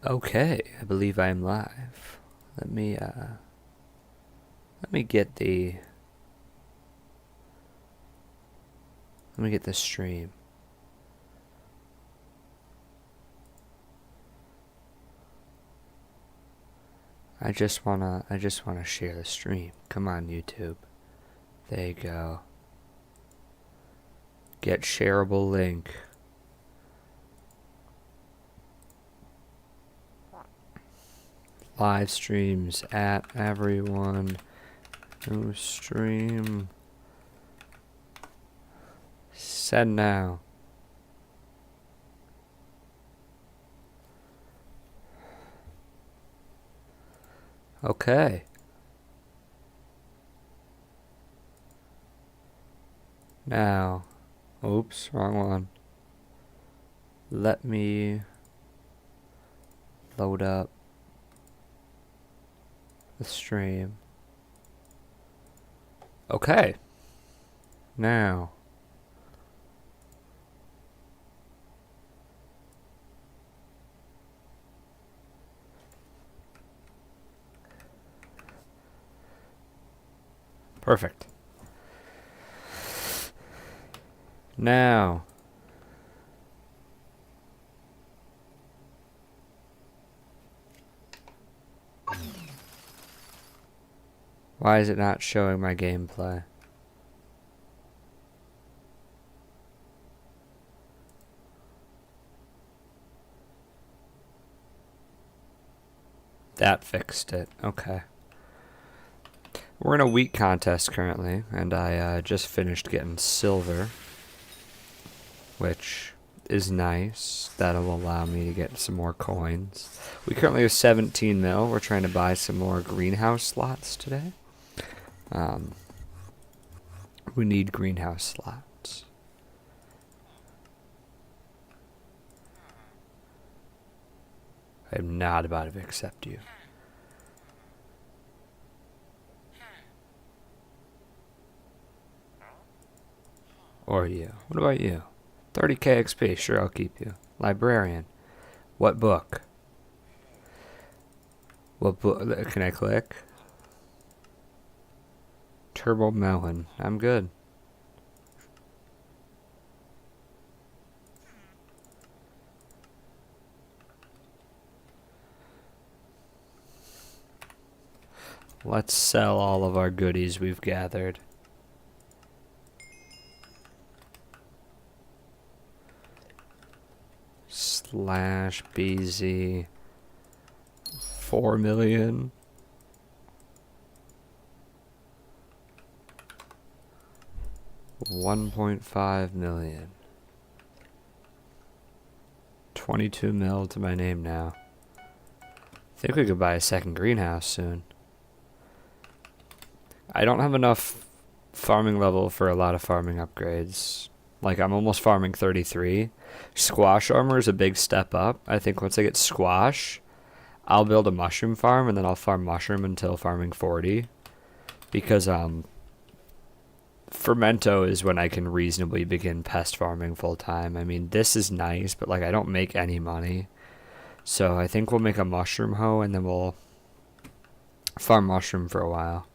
Okay, I believe I am live. Let me get the stream. I just wanna share the stream. Come on, YouTube. There you go. Get shareable link. Live streams at everyone who stream. Send now. Okay. Now, oops, wrong one. Let me load up the stream. Okay. Now. Perfect. Now. Why is it not showing my gameplay? That fixed it. Okay. We're in a wheat contest currently, and I just finished getting silver, which is nice. That'll allow me to get some more coins. We currently have 17 mil. We're trying to buy some more greenhouse slots today. We need greenhouse slots. I am not about to accept you. Or you. What about you? 30k XP. Sure, I'll keep you. Librarian. What book? What book? Can I click? Turbo Melon. I'm good. Let's sell all of our goodies we've gathered. Slash BZ 4 million. $1.5 million. 22 mil to my name now. Think we could buy a second greenhouse soon. I don't have enough farming level for a lot of farming upgrades. Like, I'm almost farming 33. Squash armor is a big step up. I think once I get squash, I'll build a mushroom farm, and then I'll farm mushroom until farming 40. Because, Fermento is when I can reasonably begin pest farming full time. I mean, this is nice, but, like, I don't make any money. So I think we'll make a mushroom hoe, and then we'll farm mushroom for a while.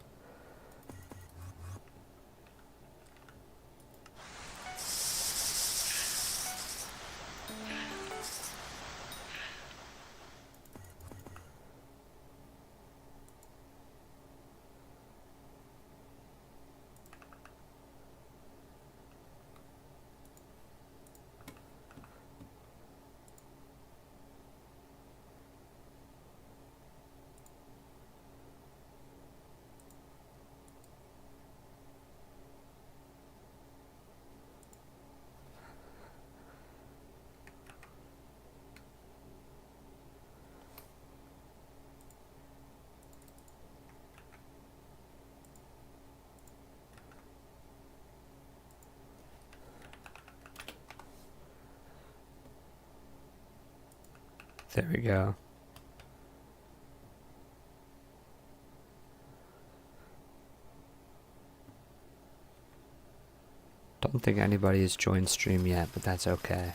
There we go. Don't think anybody has joined stream yet, but that's okay.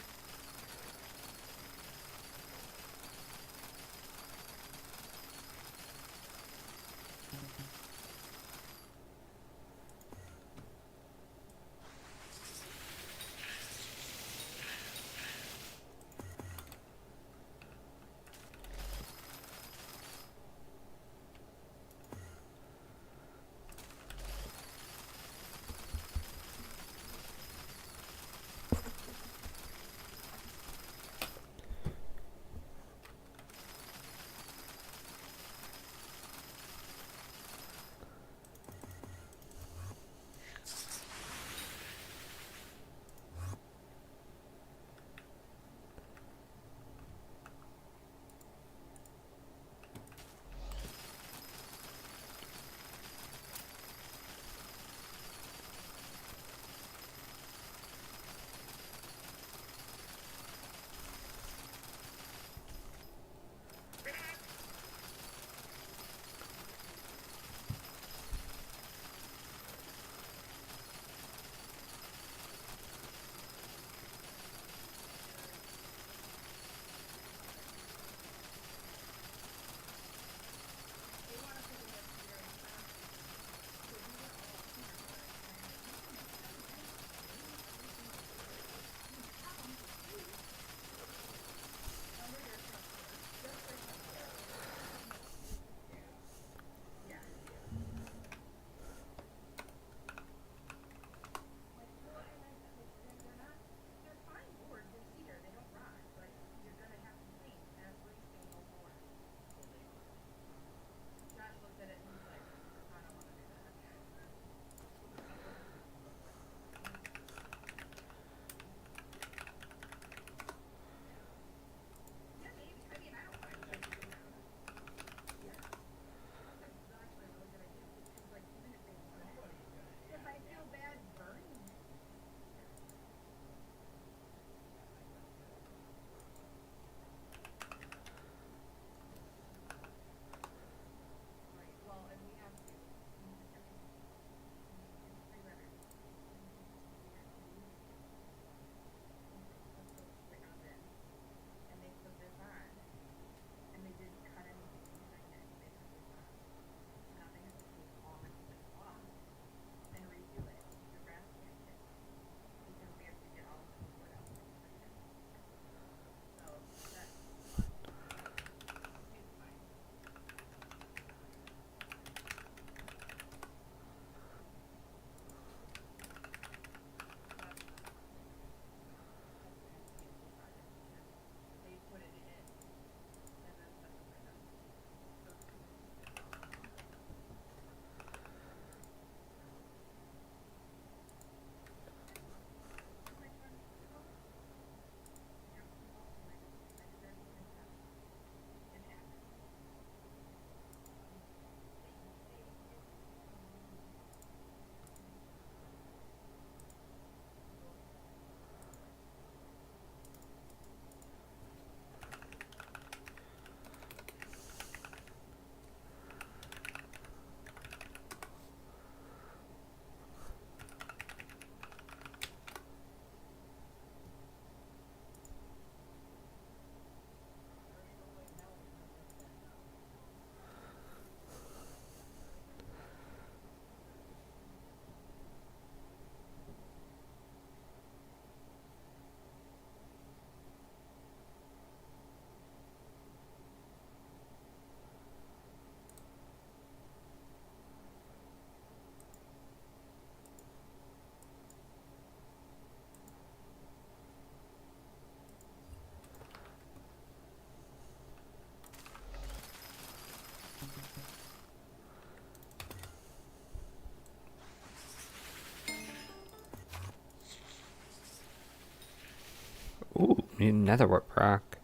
need another warp rock.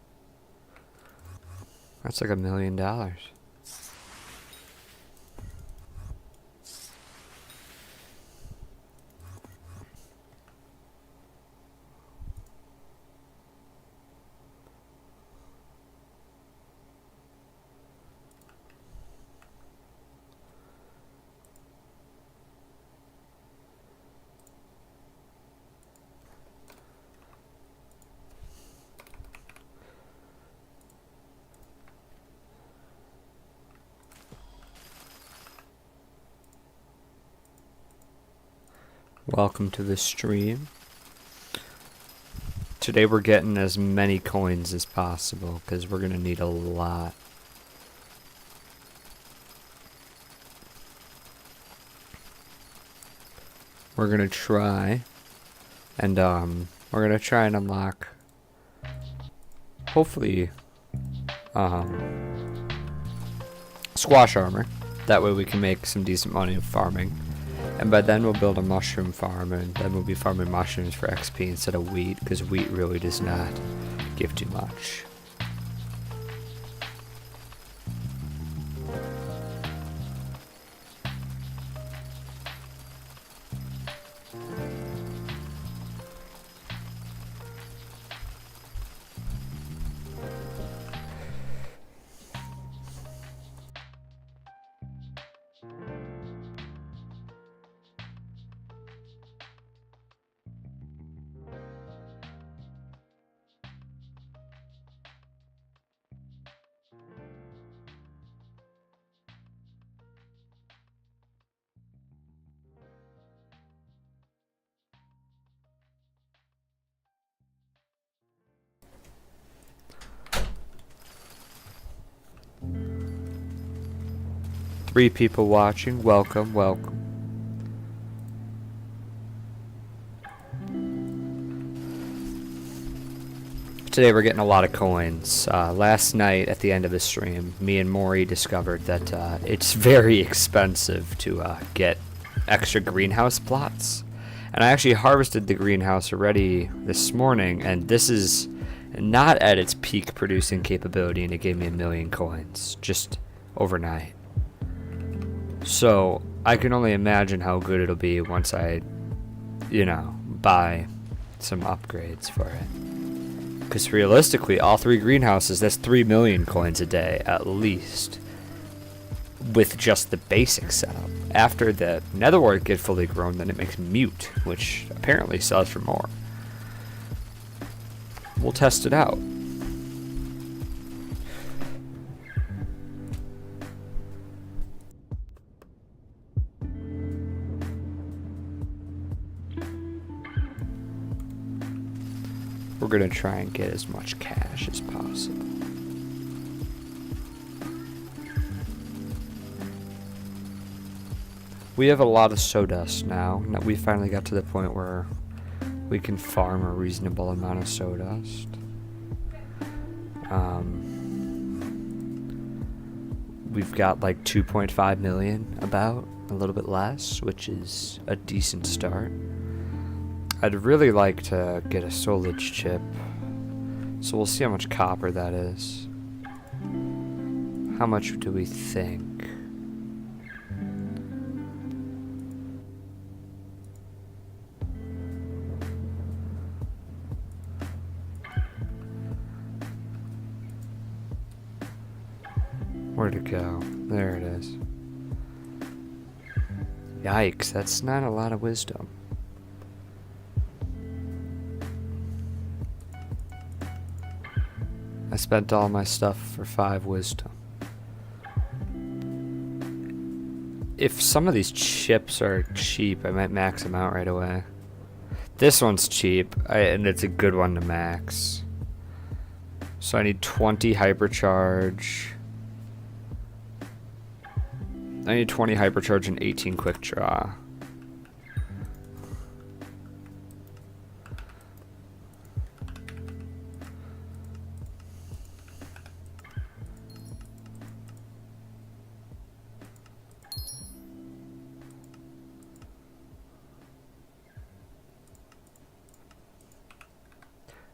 That's like $1 million. Welcome to the stream. Today we're getting as many coins as possible because we're gonna need a lot. We're gonna try and unlock hopefully squash armor. That way we can make some decent money farming. And by then we'll build a mushroom farm, and then we'll be farming mushrooms for XP instead of wheat, because wheat really does not give too much. Three people watching. Welcome, welcome. Today we're getting a lot of coins. Last night at the end of the stream, me and Maury discovered that it's very expensive to get extra greenhouse plots. And I actually harvested the greenhouse already this morning, and this is not at its peak producing capability, and it gave me 1 million coins just overnight. So I can only imagine how good it'll be once I, buy some upgrades for it. Because realistically, all 3 greenhouses, that's 3 million coins a day at least, with just the basic setup. After the netherwort get fully grown, then it makes mute, which apparently sells for more. We'll test it out. We're gonna try and get as much cash as possible. We have a lot of sawdust now. We finally got to the point where we can farm a reasonable amount of sawdust. We've got like 2.5 million, about a little bit less, which is a decent start. I'd really like to get a solage chip, so we'll see how much copper that is. How much do we think? Where'd it go? There it is. Yikes, that's not a lot of wisdom. I spent all my stuff for 5 wisdom. If some of these chips are cheap, I might max them out right away. This one's cheap, and it's a good one to max. So I need 20 hypercharge. I need 20 hypercharge and 18 quick draw.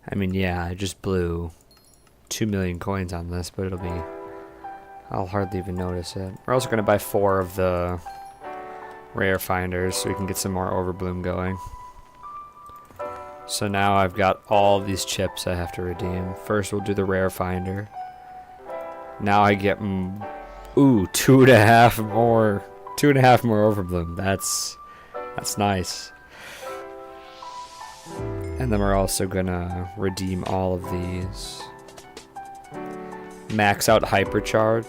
I mean, yeah, I just blew 2 million coins on this, but I'll hardly even notice it. We're also going to buy 4 of the rare finders so we can get some more overbloom going. So now I've got all these chips I have to redeem. First we'll do the rare finder. Now I get, ooh, 2.5 more. 2.5 more overbloom. That's nice. And then we're also gonna redeem all of these. Max out hypercharge.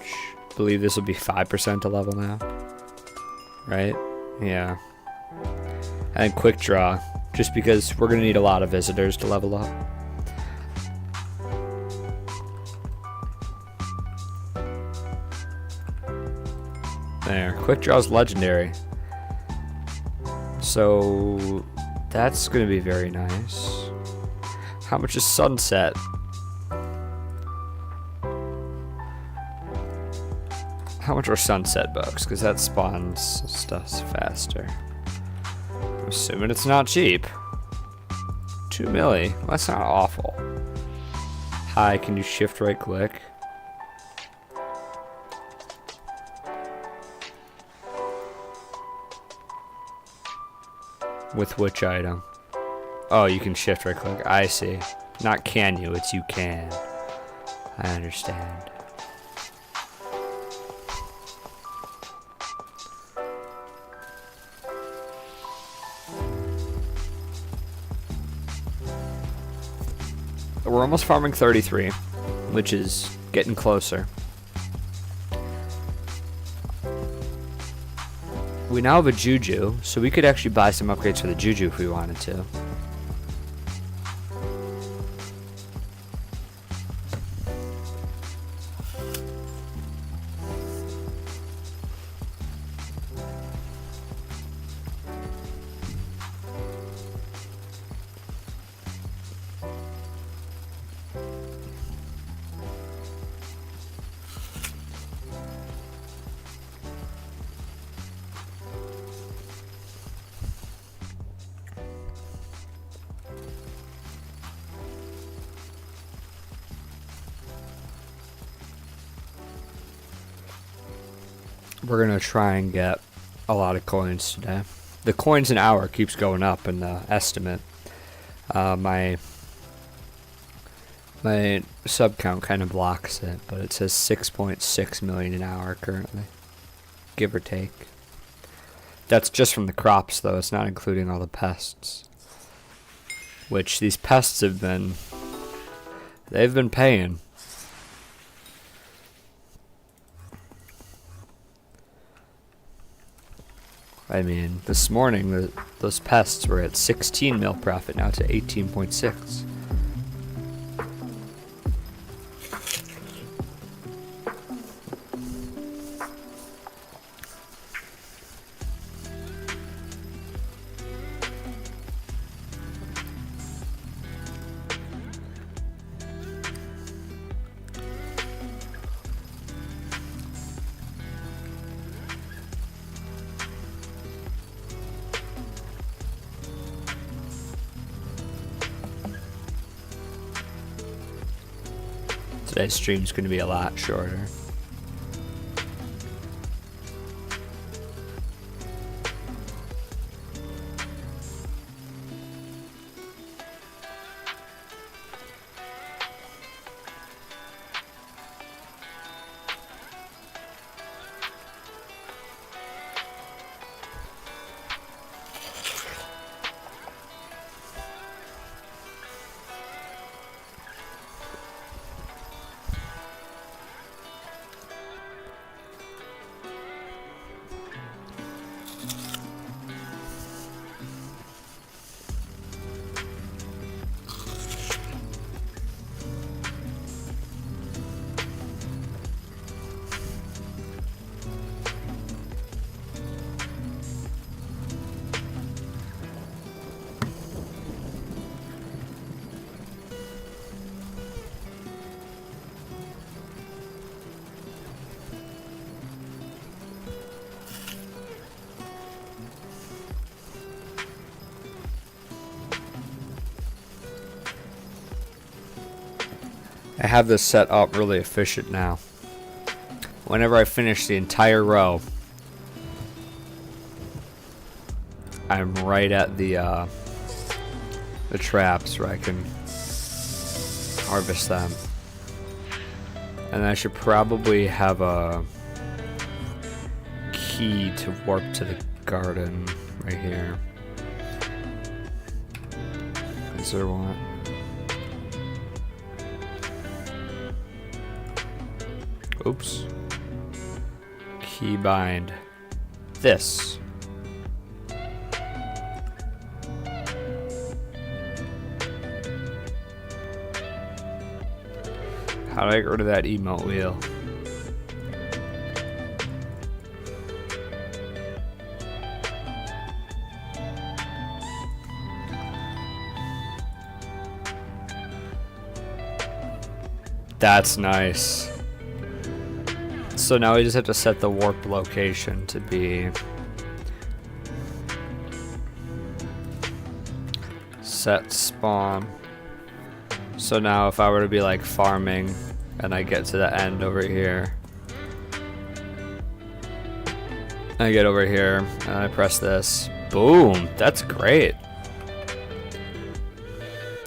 Believe this will be 5% to level now. Right? Yeah. And quick draw. Just because we're gonna need a lot of visitors to level up. There. Quick draw's legendary. So that's gonna be very nice. How much is sunset? How much are sunset bucks? Because that spawns stuff faster. I'm assuming it's not cheap. 2 milli. Well, that's not awful. Hi, can you shift right click? With which item? Oh, you can shift right click. I see. Not can you, it's you can. I understand. We're almost farming 33, which is getting closer. We now have a Juju, so we could actually buy some upgrades for the Juju if we wanted to. We're gonna try and get a lot of coins today. The coins an hour keeps going up in the estimate. My sub count kind of blocks it, but it says 6.6 million an hour currently, give or take. That's just from the crops though, it's not including all the pests. Which these pests they've been paying. I mean, this morning those pests were at 16 mil profit, now to 18.6. Today's stream's going to be a lot shorter. I have this set up really efficient now. Whenever I finish the entire row, I'm right at the traps where I can harvest them. And I should probably have a key to warp to the garden right here. Is there one? Oops. Keybind. This. How do I get rid of that emote wheel? That's nice. So now we just have to set the warp location to be set spawn. So now if I were to be like farming and I get to the end over here, I get over here and I press this, boom, that's great.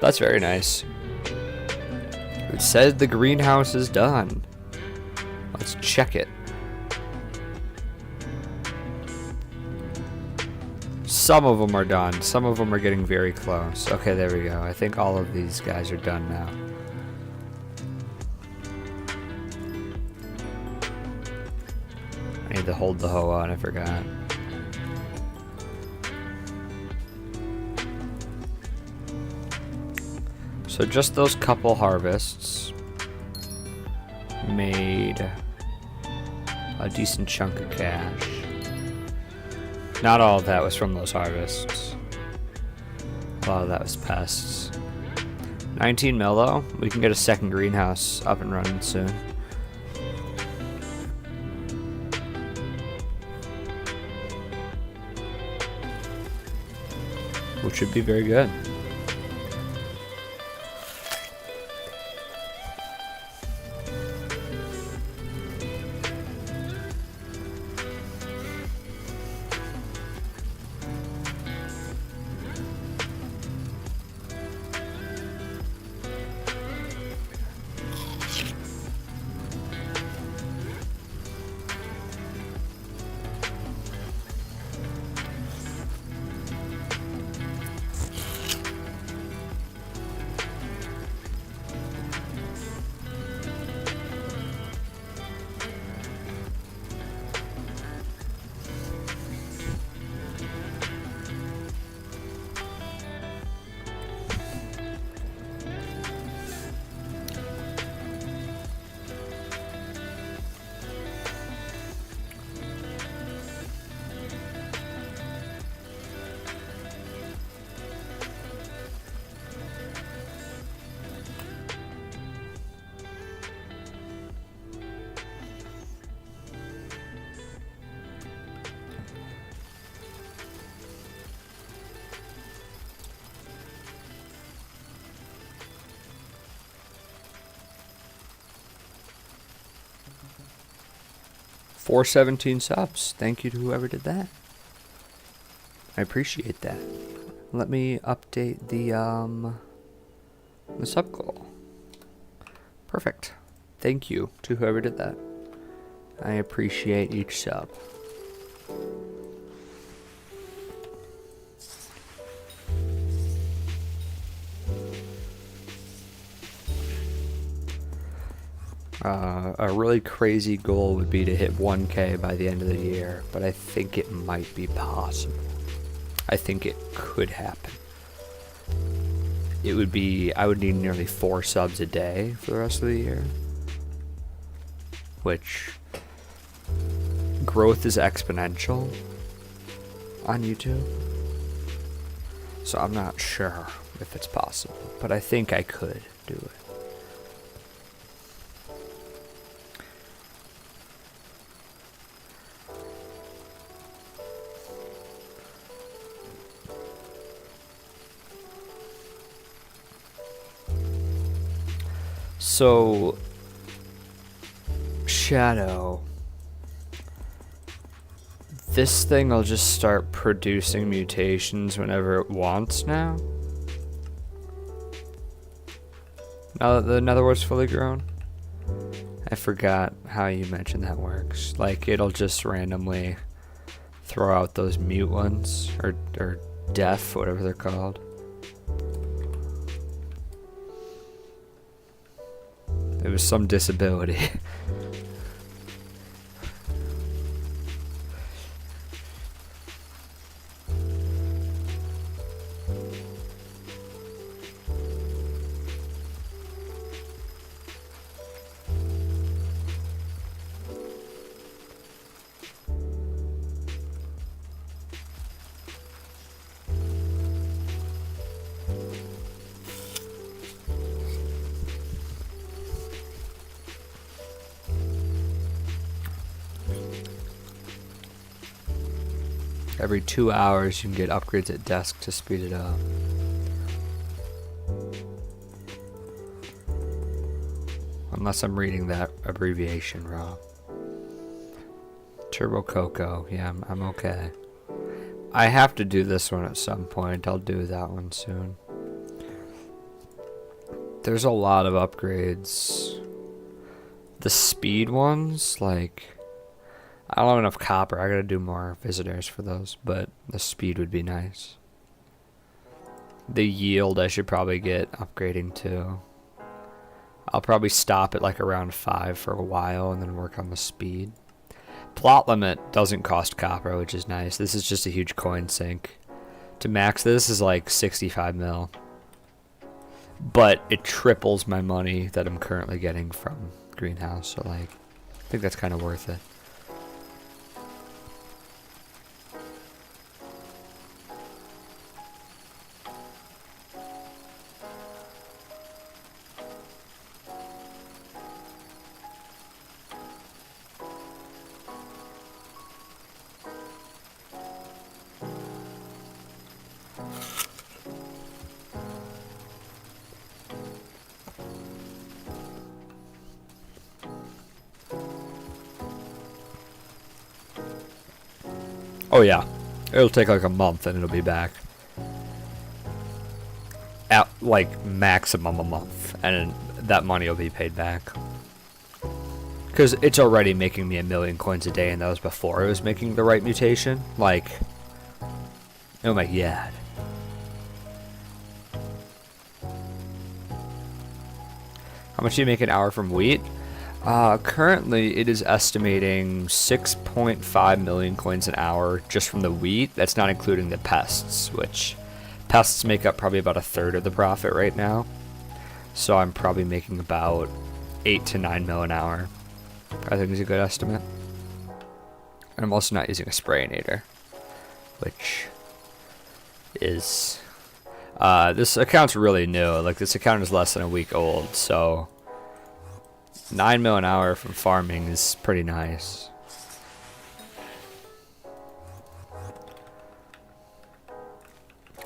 That's very nice. It says the greenhouse is done. Let's check it. Some of them are done. Some of them are getting very close. Okay, there we go. I think all of these guys are done now. I need to hold the hoe on, I forgot. So just those couple harvests made a decent chunk of cash. Not all of that was from those harvests. A lot of that was pests. 19 mil though. We can get a second greenhouse up and running soon. Which should be very good. $417 subs. Thank you to whoever did that. I appreciate that. Let me update the sub goal. Perfect. Thank you to whoever did that. I appreciate each sub. A really crazy goal would be to hit 1K by the end of the year, but I think it might be possible. I think it could happen. It would be, I would need nearly 4 subs a day for the rest of the year, which growth is exponential on YouTube. So I'm not sure if it's possible, but I think I could do it. So, Shadow. This thing will just start producing mutations whenever it wants now? Now that the netherwort's fully grown? I forgot how you mentioned that works. Like, it'll just randomly throw out those mute ones, or deaf, whatever they're called. It was some disability. Every 2 hours you can get upgrades at desk to speed it up. Unless I'm reading that abbreviation wrong. Turbo Cocoa, yeah, I'm okay. I have to do this one at some point. I'll do that one soon. There's a lot of upgrades. The speed ones, like, I don't have enough copper. I gotta do more visitors for those, but the speed would be nice. The yield I should probably get upgrading to. I'll probably stop at like around 5 for a while and then work on the speed. Plot limit doesn't cost copper, which is nice. This is just a huge coin sink. To max this is like 65 mil. But it triples my money that I'm currently getting from Greenhouse, so like, I think that's kind of worth it. Oh yeah, it'll take like a month and it'll be back. At like maximum a month, and that money will be paid back. Because it's already making me 1,000,000 coins a day, and that was before it was making the right mutation. Like, oh my god. How much do you make an hour from wheat? Currently, it is estimating 6.5 million coins an hour just from the wheat. That's not including the pests, which pests make up probably about 1/3 of the profit right now. So I'm probably making about 8 to 9 mil an hour. I think is a good estimate. And I'm also not using a sprayinator, which is... this account's really new. Like, this account is less than a week old, so... 9 mil an hour from farming is pretty nice.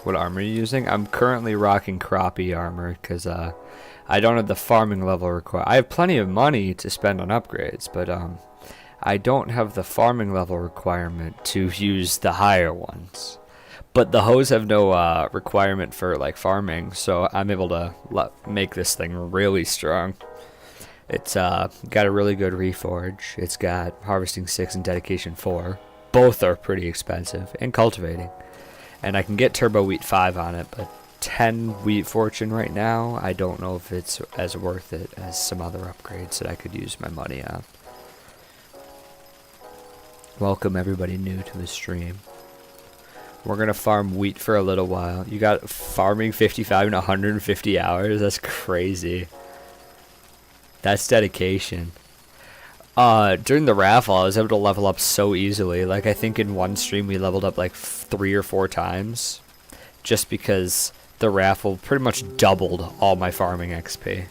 What armor are you using? I'm currently rocking crappie armor because I don't have the farming level required. I have plenty of money to spend on upgrades, but I don't have the farming level requirement to use the higher ones. But the hoes have no requirement for like farming, so I'm able to make this thing really strong. It's got a really good reforge. It's got harvesting 6 and dedication 4. Both are pretty expensive, and cultivating. And I can get turbo wheat 5 on it, but 10 wheat fortune right now, I don't know if it's as worth it as some other upgrades that I could use my money on. Welcome everybody new to the stream. We're gonna farm wheat for a little while. You got farming 55 in 150 hours? That's crazy. That's dedication. During the raffle, I was able to level up so easily. Like, I think in one stream we leveled up like 3 or 4 times. Just because the raffle pretty much doubled all my farming XP.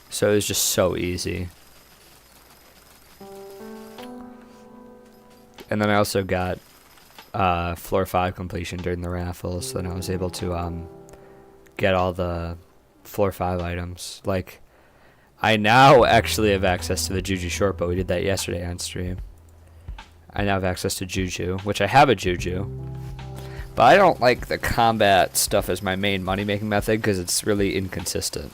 So it was just so easy. And then I also got floor 5 completion during the raffle. So then I was able to get all the floor 5 items. Like... I now actually have access to the Juju short bow. We did that yesterday on stream. I now have access to Juju, which I have a Juju. But I don't like the combat stuff as my main money-making method because it's really inconsistent.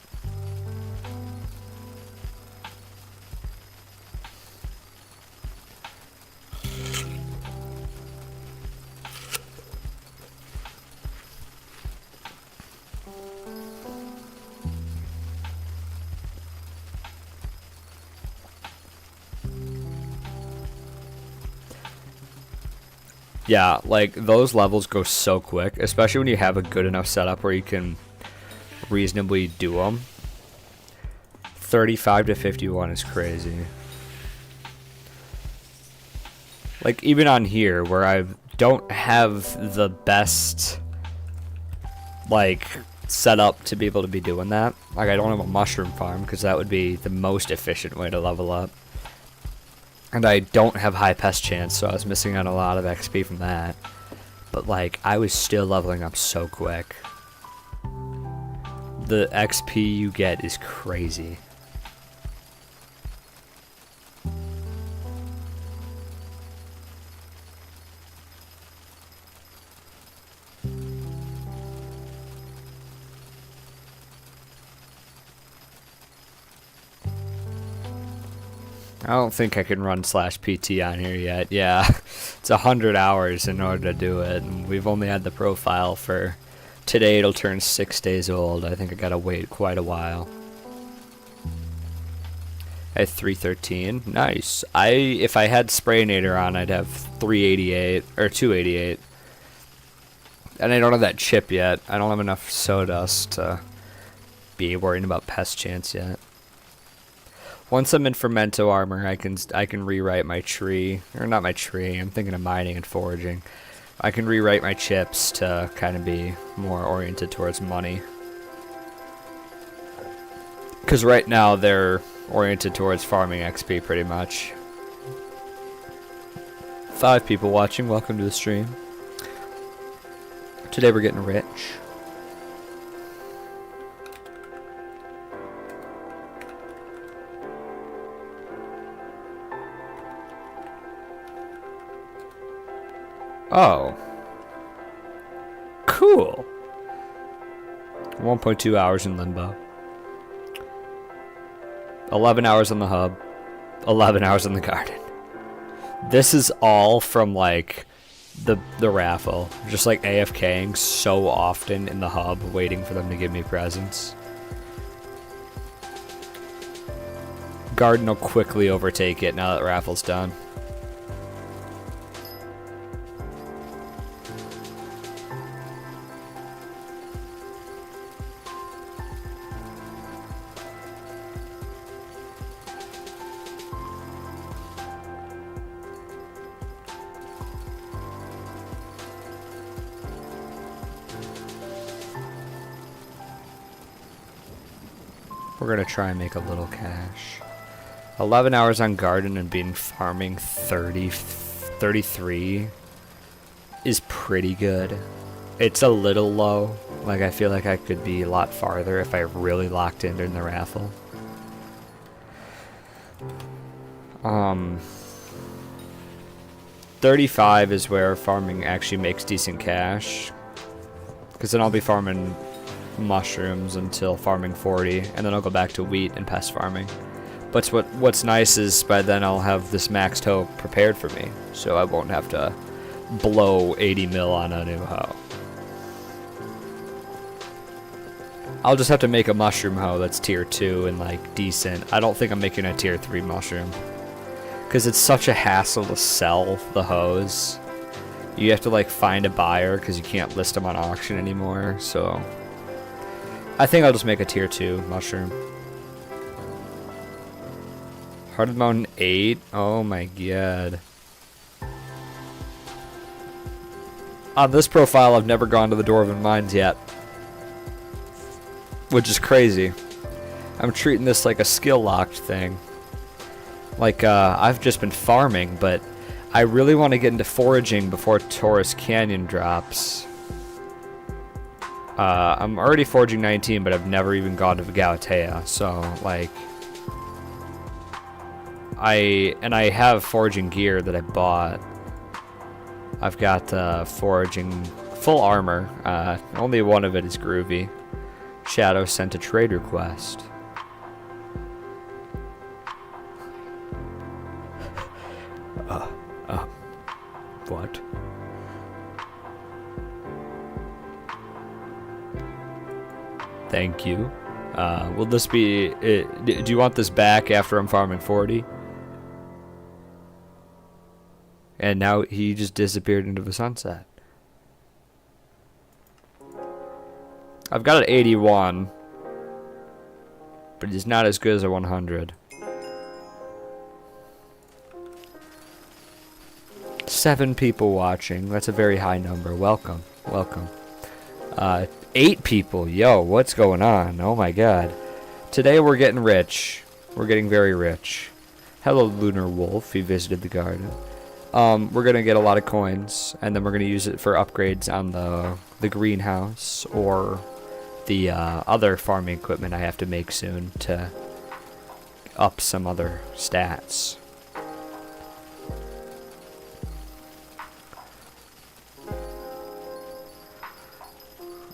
Yeah, like, those levels go so quick, especially when you have a good enough setup where you can reasonably do them. 35 to 51 is crazy. Like, even on here, where I don't have the best, like, setup to be able to be doing that. Like, I don't have a mushroom farm, because that would be the most efficient way to level up. And I don't have high pest chance, so I was missing out a lot of XP from that. But, like, I was still leveling up so quick. The XP you get is crazy. I don't think I can run /PT on here yet. Yeah, it's 100 hours in order to do it, and we've only had the profile for today. It'll turn 6 days old. I think I gotta wait quite a while. At 313, nice. If I had Sprayinator on, I'd have 388 or 288, and I don't have that chip yet. I don't have enough sawdust to be worrying about pest chance yet. Once I'm in Fermento armor, I can rewrite my tree, or not my tree. I'm thinking of mining and foraging. I can rewrite my chips to kind of be more oriented towards money. Because right now they're oriented towards farming XP pretty much. 5 people watching. Welcome to the stream. Today we're getting rich. Oh. Cool. 1.2 hours in limbo. 11 hours on the hub. 11 hours in the garden. This is all from, like, the raffle. Just, like, AFKing so often in the hub, waiting for them to give me presents. Garden will quickly overtake it now that raffle's done. We're gonna try and make a little cash. 11 hours on garden and being farming 33 is pretty good. It's a little low. Like, I feel like I could be a lot farther if I really locked in during the raffle. 35 is where farming actually makes decent cash. Because then I'll be farming mushrooms until farming 40, and then I'll go back to wheat and pest farming. But what's nice is by then I'll have this maxed hoe prepared for me, so I won't have to blow 80 mil on a new hoe. I'll just have to make a mushroom hoe that's tier 2 and, like, decent. I don't think I'm making a tier 3 mushroom, because it's such a hassle to sell the hoes. You have to, like, find a buyer because you can't list them on auction anymore, so I think I'll just make a tier 2 mushroom. Hearted Mountain 8? Oh my god. On this profile, I've never gone to the Dwarven Mines yet. Which is crazy. I'm treating this like a skill-locked thing. Like, I've just been farming, but I really want to get into foraging before Taurus Canyon drops. I'm already foraging 19, but I've never even gone to Galatea, so, like, I have foraging gear that I bought. I've got foraging full armor. Only one of it is groovy. Shadow sent a trade request. What? Thank you. Will this be... do you want this back after I'm farming 40? And now he just disappeared into the sunset. I've got an 81. But he's not as good as a 100. 7 people watching. That's a very high number. Welcome. Welcome. 8 people. Yo, what's going on? Oh my god. Today we're getting rich. We're getting very rich. Hello, Lunar Wolf. He visited the garden. We're gonna get a lot of coins, and then we're gonna use it for upgrades on the greenhouse or the other farming equipment I have to make soon to up some other stats.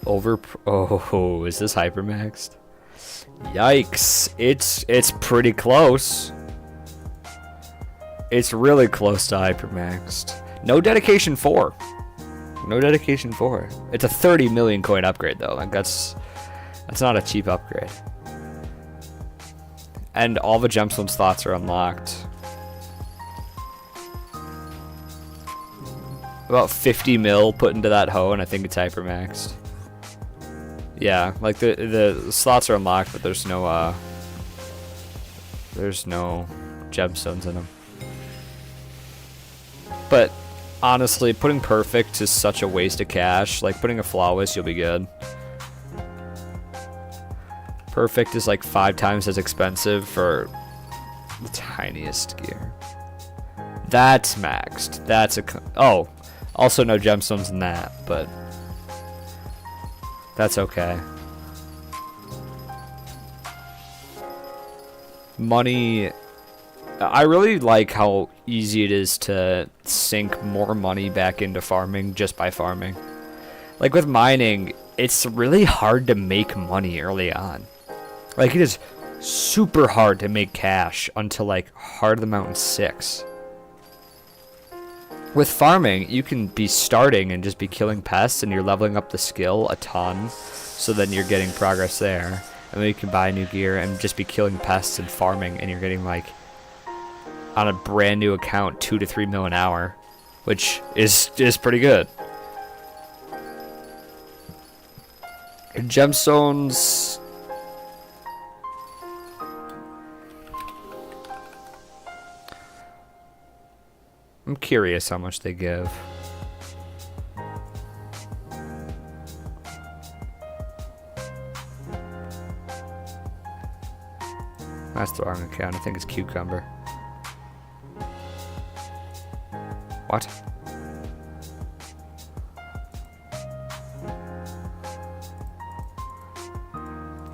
Oh, is this hypermaxed? Yikes! It's pretty close. It's really close to hypermaxed. No dedication 4. No dedication 4. It's a 30 million coin upgrade though. Like that's not a cheap upgrade. And all the gemstone slots are unlocked. About 50 mil put into that hoe, and I think it's hypermaxed. Yeah, like the slots are unlocked, but there's no gemstones in them. But honestly, putting perfect is such a waste of cash. Like putting a flawless, you'll be good. Perfect is like 5 times as expensive for the tiniest gear. That's maxed. That's oh, also no gemstones in that, but that's okay. Money. I really like how easy it is to sink more money back into farming just by farming. Like with mining, it's really hard to make money early on. Like it is super hard to make cash until like Heart of the Mountain 6. With farming, you can be starting and just be killing pests, and you're leveling up the skill a ton, so then you're getting progress there. And then you can buy new gear and just be killing pests and farming, and you're getting like, on a brand new account, 2 to 3 mil an hour, which is pretty good. Gemstones. I'm curious how much they give. That's the wrong account. I think it's Cucumber. What?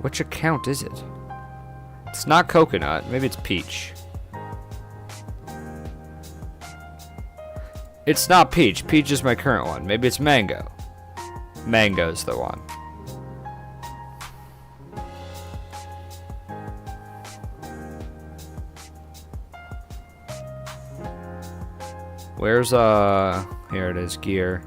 Which account is it? It's not Coconut. Maybe it's Peach. It's not Peach. Peach is my current one. Maybe it's Mango. Mango's the one. Where's here it is, gear.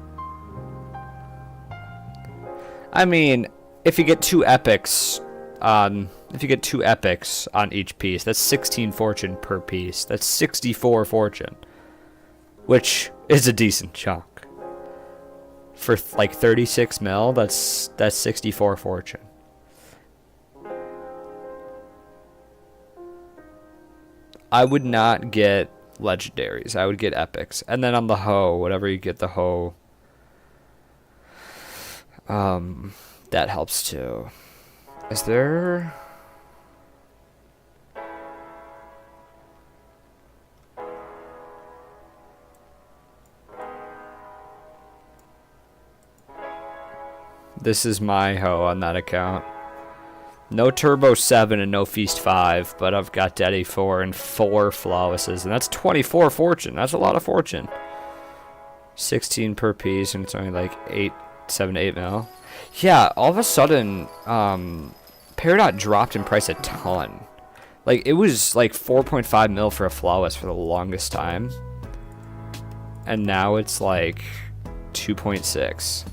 I mean, if you get 2 epics on each piece, that's 16 fortune per piece. That's 64 fortune, which is a decent chunk. For like 36 mil, that's 64 fortune. I would not get legendaries. I would get epics. And then on the hoe, whatever you get the hoe, that helps too. Is there... This is my hoe on that account. No Turbo 7 and no Feast 5, but I've got Daddy 4 and 4 Flawlesses, and that's 24 fortune. That's a lot of fortune. 16 per piece, and it's only like 7 to 8 mil. Yeah, all of a sudden, Peridot dropped in price a ton. Like, it was like 4.5 mil for a Flawless for the longest time. And now it's like 2.6.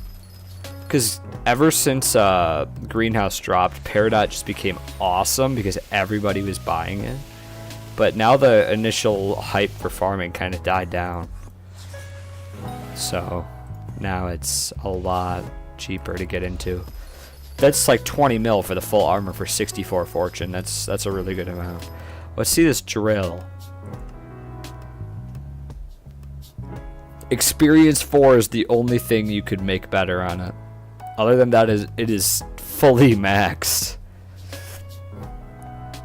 Because ever since Greenhouse dropped, Peridot just became awesome because everybody was buying it. But now the initial hype for farming kind of died down. So now it's a lot cheaper to get into. That's like 20 mil for the full armor for 64 fortune. That's a really good amount. Let's see this drill. Experience 4 is the only thing you could make better on it. Other than that, it is fully maxed.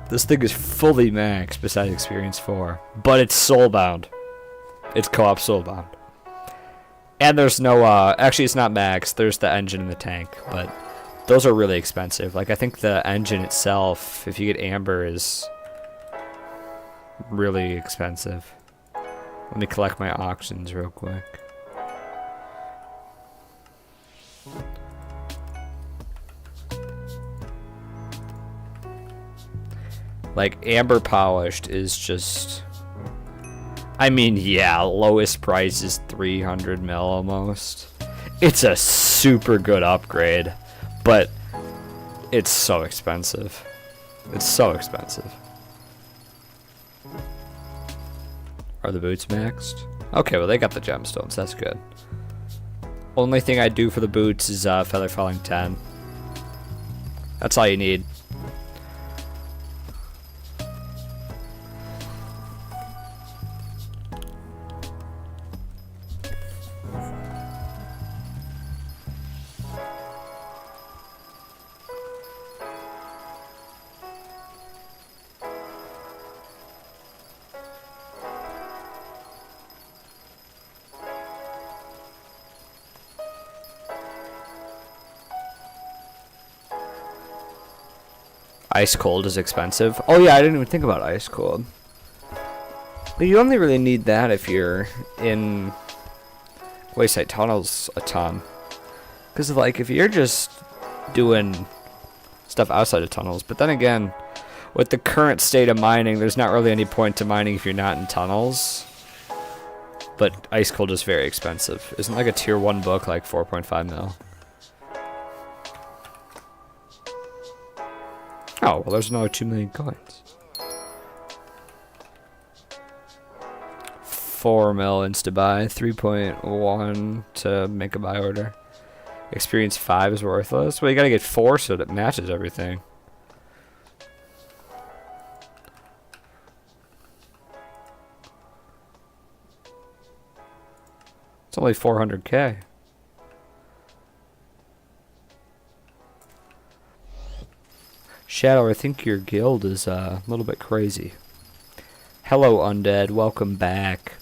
This thing is fully maxed besides Experience 4. But it's soulbound. It's co-op soulbound. And there's no, actually it's not maxed. There's the engine and the tank. But those are really expensive. Like, I think the engine itself, if you get Amber, is really expensive. Let me collect my auctions real quick. Like, Amber Polished is just... I mean, yeah, lowest price is 300 mil almost. It's a super good upgrade, but it's so expensive. It's so expensive. Are the boots maxed? Okay, well, they got the gemstones. That's good. Only thing I do for the boots is Feather Falling 10. That's all you need. Ice Cold is expensive. Oh yeah, I didn't even think about Ice Cold. But you only really need that if you're in Wayside Tunnels a ton. Because, like, if you're just doing stuff outside of tunnels, but then again, with the current state of mining, there's not really any point to mining if you're not in tunnels. But Ice Cold is very expensive. Isn't like a tier 1 book like 4.5 mil? Oh, well, there's another 2 million coins. 4 mil insta-buy, 3.1 to make a buy order. Experience 5 is worthless. Well, you gotta get 4 so that it matches everything. It's only 400k. Shadow, I think your guild is a little bit crazy. Hello, Undead. Welcome back.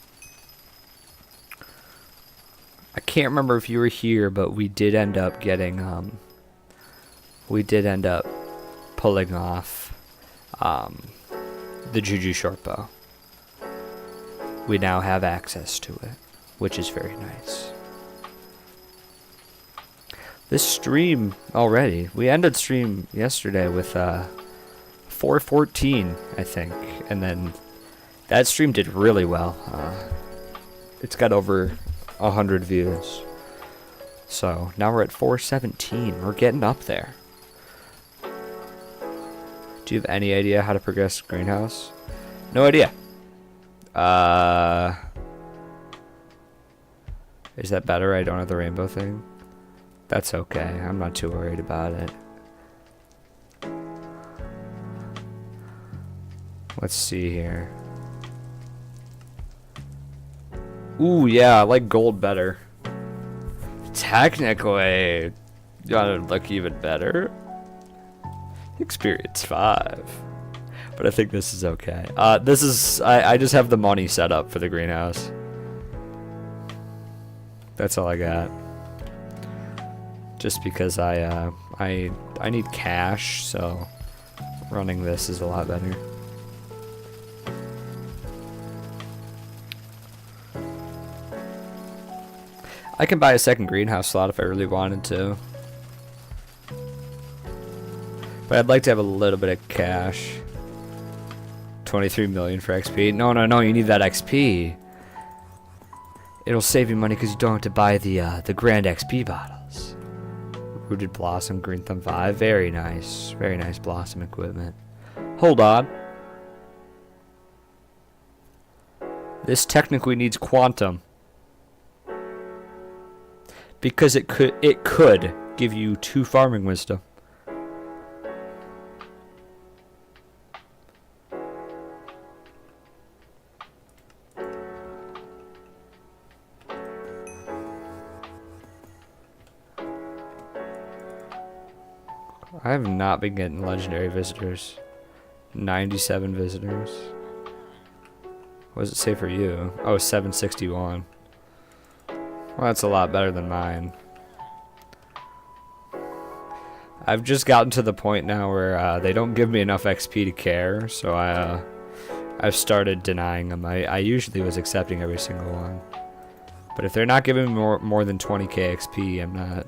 I can't remember if you were here, but we did end up getting, we did end up pulling off, the Juju Shortbow. We now have access to it, which is very nice. This stream already, we ended stream yesterday with 414, I think, and then that stream did really well. It's got over 100 views. So now we're at 417. We're getting up there. Do you have any idea how to progress Greenhouse? No idea. Is that better? I don't have the rainbow thing. That's okay. I'm not too worried about it. Let's see here. Ooh, yeah, I like gold better. Technically, you gotta look even better. Experience 5. But I think this is okay. This is... I just have the money set up for the greenhouse. That's all I got. Just because I need cash, so running this is a lot better. I can buy a second greenhouse slot if I really wanted to. But I'd like to have a little bit of cash. 23 million for XP. No, no, no, you need that XP. It'll save you money because you don't have to buy the grand XP bottles. Rooted Blossom, Green Thumb 5. Very nice. Very nice Blossom equipment. Hold on. This technically needs Quantum. Because it could give you 2 farming wisdom. I have not been getting legendary visitors. 97 visitors. What does it say for you? Oh, 761. Well, that's a lot better than mine. I've just gotten to the point now where they don't give me enough XP to care, so I've started denying them. I usually was accepting every single one. But if they're not giving me more than 20k XP, I'm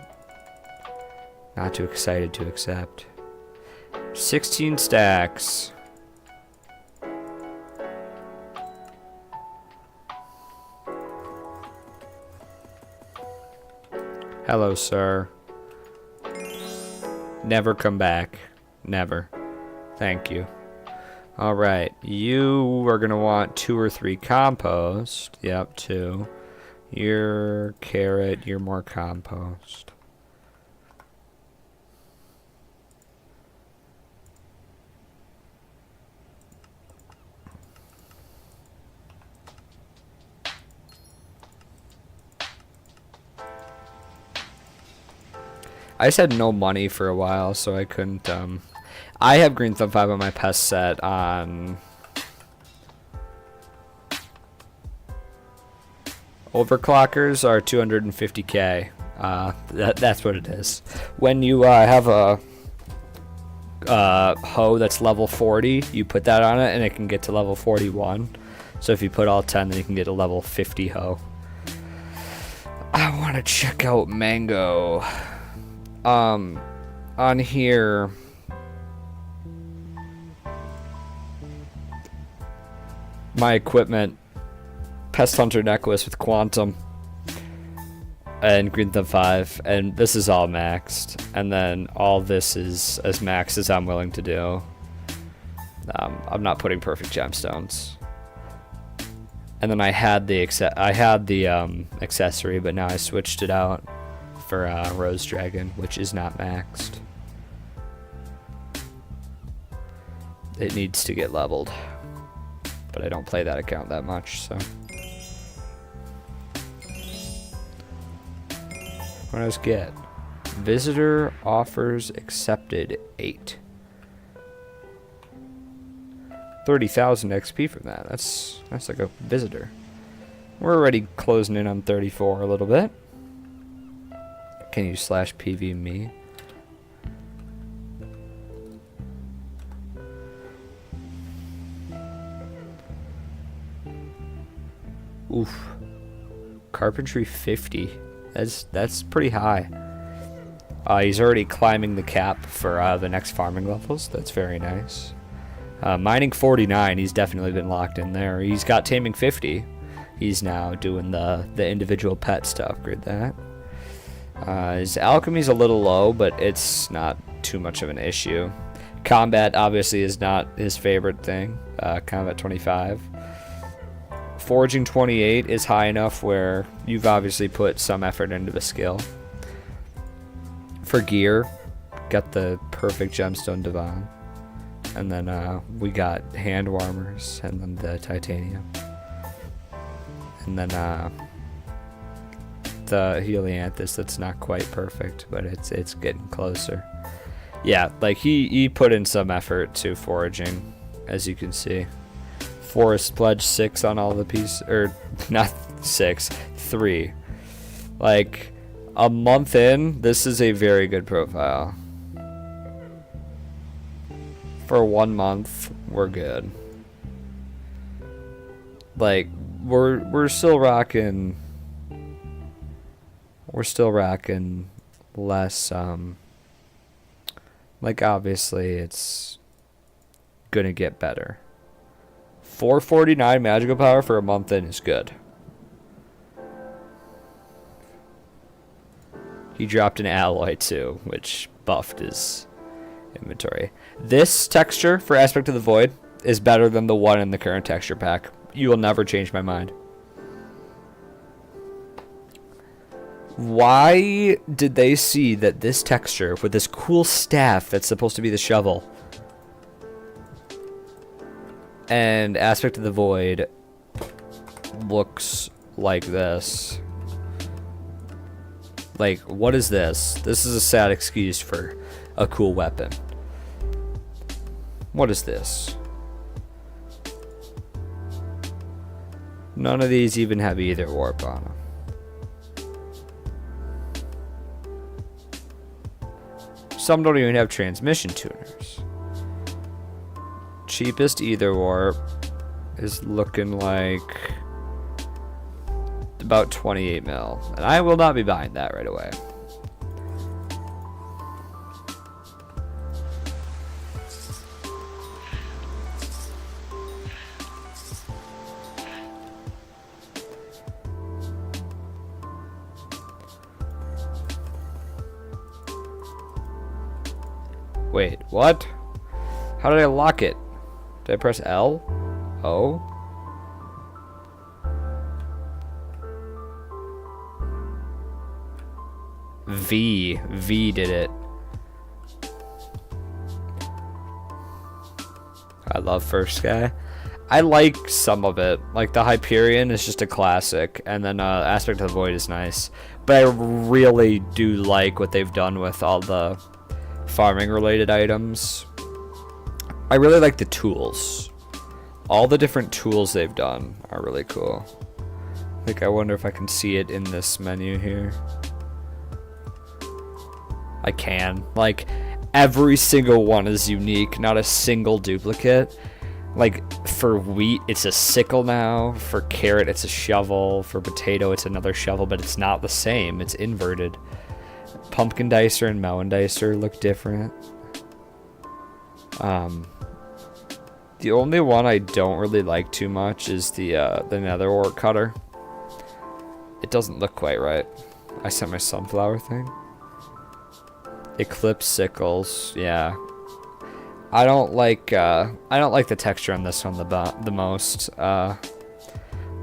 not too excited to accept. 16 stacks. Hello, sir. Never come back. Never. Thank you. Alright, you are going to want 2 or 3 compost. Yep, 2. You're carrot, you're more compost. I just had no money for a while, so I couldn't, I have Green Thumb 5 on my pest set on overclockers are 250k. That's what it is. When you have a hoe that's level 40, you put that on it and it can get to level 41. So if you put all 10, then you can get a level 50 hoe. I want to check out Mango. On here, my equipment, Pest Hunter necklace with Quantum and Green Thumb 5, and this is all maxed, and then all this is as maxed as I'm willing to do. I'm not putting perfect gemstones. And then I had the accessory, but now I switched it out for Rose Dragon, which is not maxed. It needs to get leveled, but I don't play that account that much, so. What else get? Visitor offers accepted 8. 30,000 XP from that. That's like a visitor. We're already closing in on 34 a little bit. Can you /PV me? Oof. Carpentry 50. That's pretty high. He's already climbing the cap for the next farming levels. That's very nice. Mining 49. He's definitely been locked in there. He's got taming 50. He's now doing the individual pets to upgrade that. His alchemy's a little low, but it's not too much of an issue. Combat obviously is not his favorite thing. Combat 25. Foraging 28 is high enough where you've obviously put some effort into the skill. For gear, got the perfect gemstone divan. And then we got hand warmers and then the titanium. And then the helianthus that's not quite perfect, but it's getting closer. Yeah, like he put in some effort to foraging, as you can see. Forest pledge 6 on all the pieces, or not 6, 3. Like a month in, this is a very good profile. For 1 month, we're good. Like, we're still rocking. We're still rocking less. Like, obviously, it's gonna get better. 449 magical power for a month in is good. He dropped an alloy too, which buffed his inventory. This texture for Aspect of the Void is better than the one in the current texture pack. You will never change my mind. Why did they see that this texture with this cool staff that's supposed to be the shovel and Aspect of the Void looks like this? Like, what is this? This is a sad excuse for a cool weapon. What is this? None of these even have either warp on them. Some don't even have transmission tuners. Cheapest either warp is looking like about 28 mil. And I will not be buying that right away. Wait, what? How did I lock it? Did I press L? O? V. V did it. I love First Sky. I like some of it. Like the Hyperion is just a classic, and then Aspect of the Void is nice. But I really do like what they've done with all the farming related items. I really like the tools. All the different tools they've done are really cool. Like, I wonder if I can see it in this menu here. I can. Like, every single one is unique, not a single duplicate. Like, for wheat, it's a sickle now. For carrot, it's a shovel. For potato, it's another shovel, but it's not the same. It's inverted. Pumpkin dicer and melon dicer look different. The only one I don't really like too much is the nether wart cutter. It doesn't look quite right. I sent my sunflower thing. Eclipse sickles, yeah. I don't like the texture on this one the most.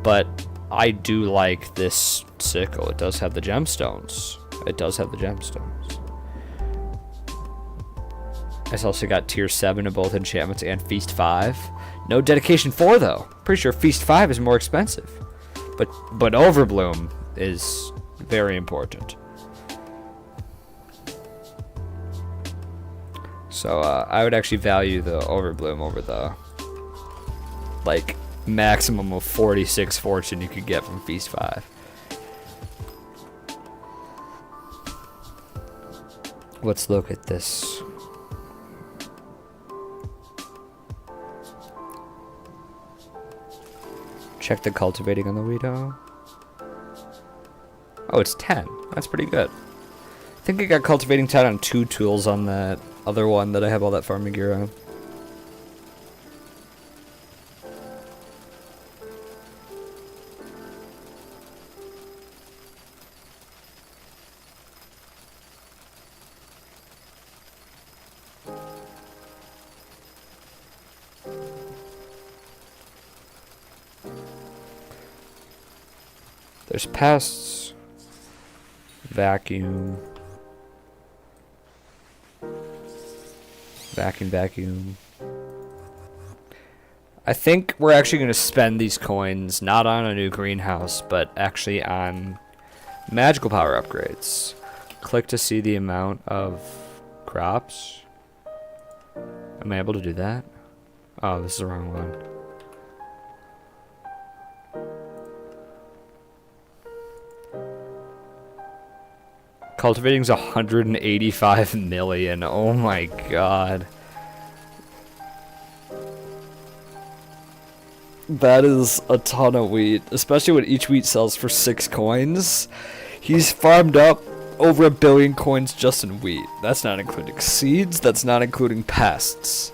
But I do like this sickle. It does have the gemstones. It does have the gemstones. It's also got tier 7 of both enchantments and feast 5. No dedication 4 though. Pretty sure feast 5 is more expensive. But overbloom is very important. So I would actually value the overbloom over the like maximum of 46 fortune you could get from feast 5. Let's look at this. Check the cultivating on the Weedo. Oh, it's 10. That's pretty good. I think I got cultivating 10 on 2 tools on that other one that I have all that farming gear on. There's pests, vacuum, vacuum. I think we're actually going to spend these coins not on a new greenhouse, but actually on magical power upgrades. Click to see the amount of crops. Am I able to do that? Oh, this is the wrong one. Cultivating's 185 million. Oh my god. That is a ton of wheat, especially when each wheat sells for 6 coins. He's farmed up over 1 billion coins just in wheat. That's not including seeds, that's not including pests.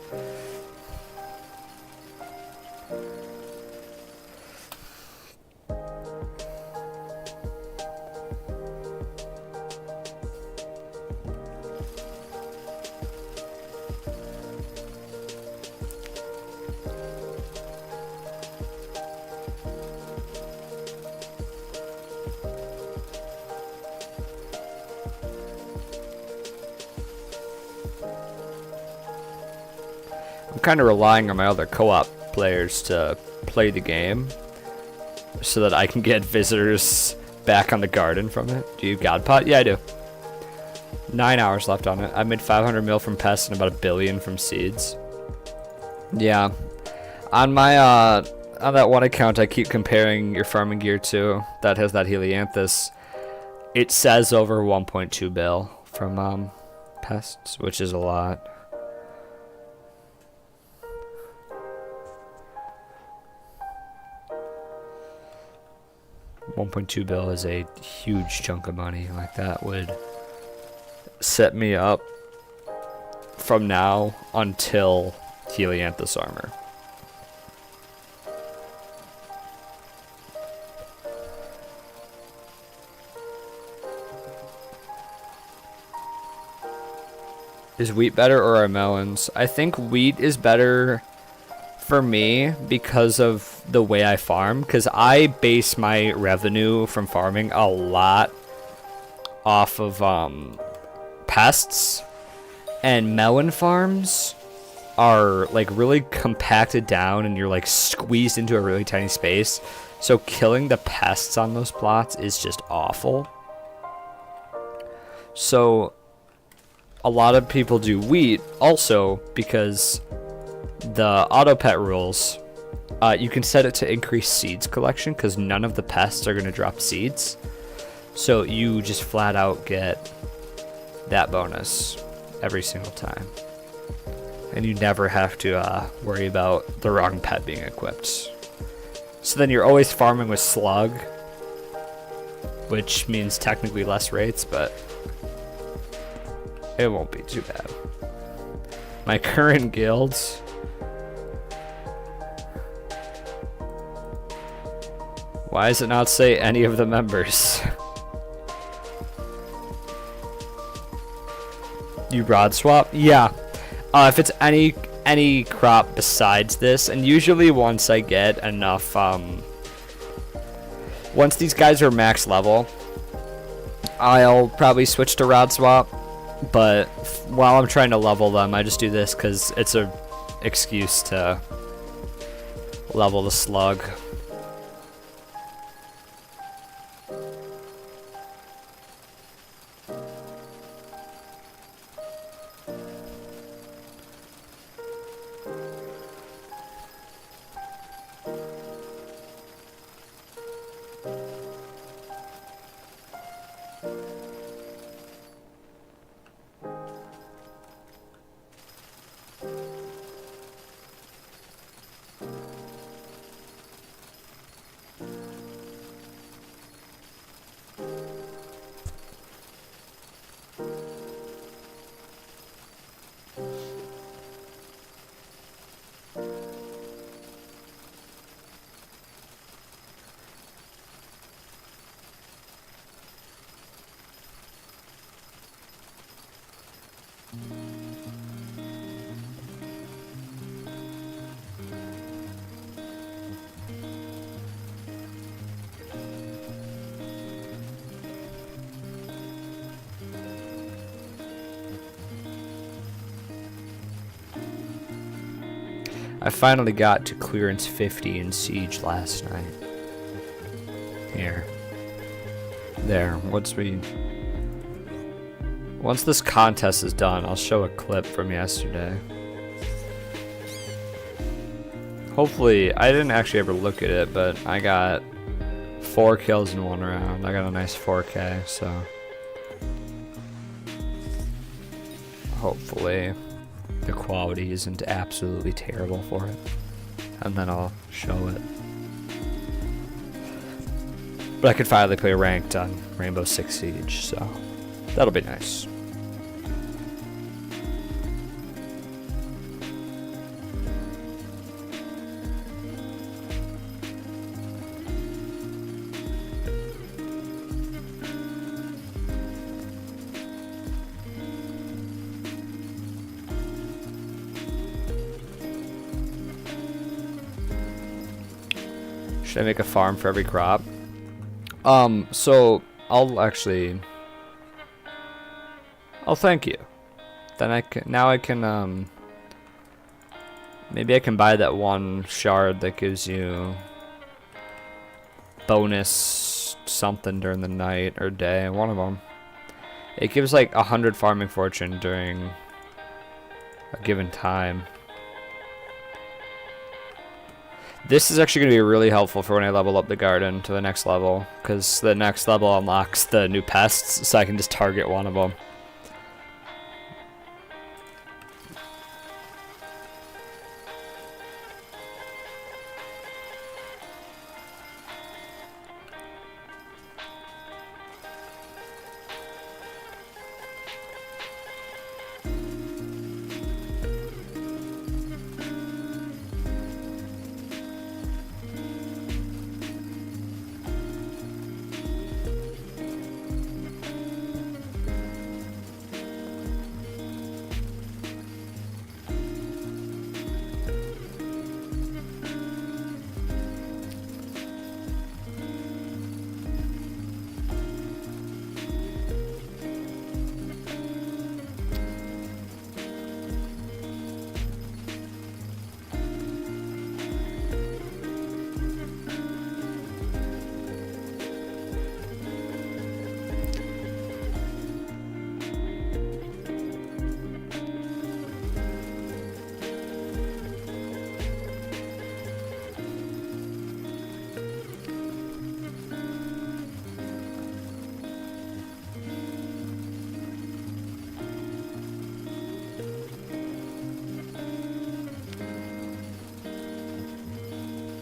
I'm kind of relying on my other co-op players to play the game so that I can get visitors back on the garden from it. Do you God pot? Yeah, I do. 9 hours left on it. I made 500 mil from pests and about 1 billion from seeds. Yeah. On my on that one account I keep comparing your farming gear to that has that helianthus. It says over 1.2 bill from pests, which is a lot. $1.2 bill is a huge chunk of money. Like, that would set me up from now until Helianthus armor. Is wheat better or are melons? I think wheat is better for me because of the way I farm, because I base my revenue from farming a lot off of pests, and melon farms are like really compacted down and you're like squeezed into a really tiny space, so killing the pests on those plots is just awful. So a lot of people do wheat also because the auto pet rules, you can set it to increase seeds collection because none of the pests are going to drop seeds. So you just flat out get that bonus every single time. And you never have to worry about the wrong pet being equipped. So then you're always farming with slug, which means technically less rates, but it won't be too bad. My current guilds, why does it not say any of the members? You rod swap? Yeah. If it's any crop besides this, and usually once I get enough, once these guys are max level, I'll probably switch to rod swap. But while I'm trying to level them, I just do this because it's a excuse to level the slug. I finally got to clearance 50 in Siege last night. Here. There. Once this contest is done, I'll show a clip from yesterday. Hopefully, I didn't actually ever look at it, but I got 4 kills in 1 round. I got a nice 4K, so hopefully the quality isn't absolutely terrible for it. and then I'll show it. But I could finally play ranked on Rainbow Six Siege, so that'll be nice. Should I make a farm for every crop? So I'll thank you. Then I can maybe I can buy that one shard that gives you bonus something during the night or day, one of them. It gives like 100 farming fortune during a given time. This is actually going to be really helpful for when I level up the garden to the next level, because the next level unlocks the new pests, so I can just target one of them.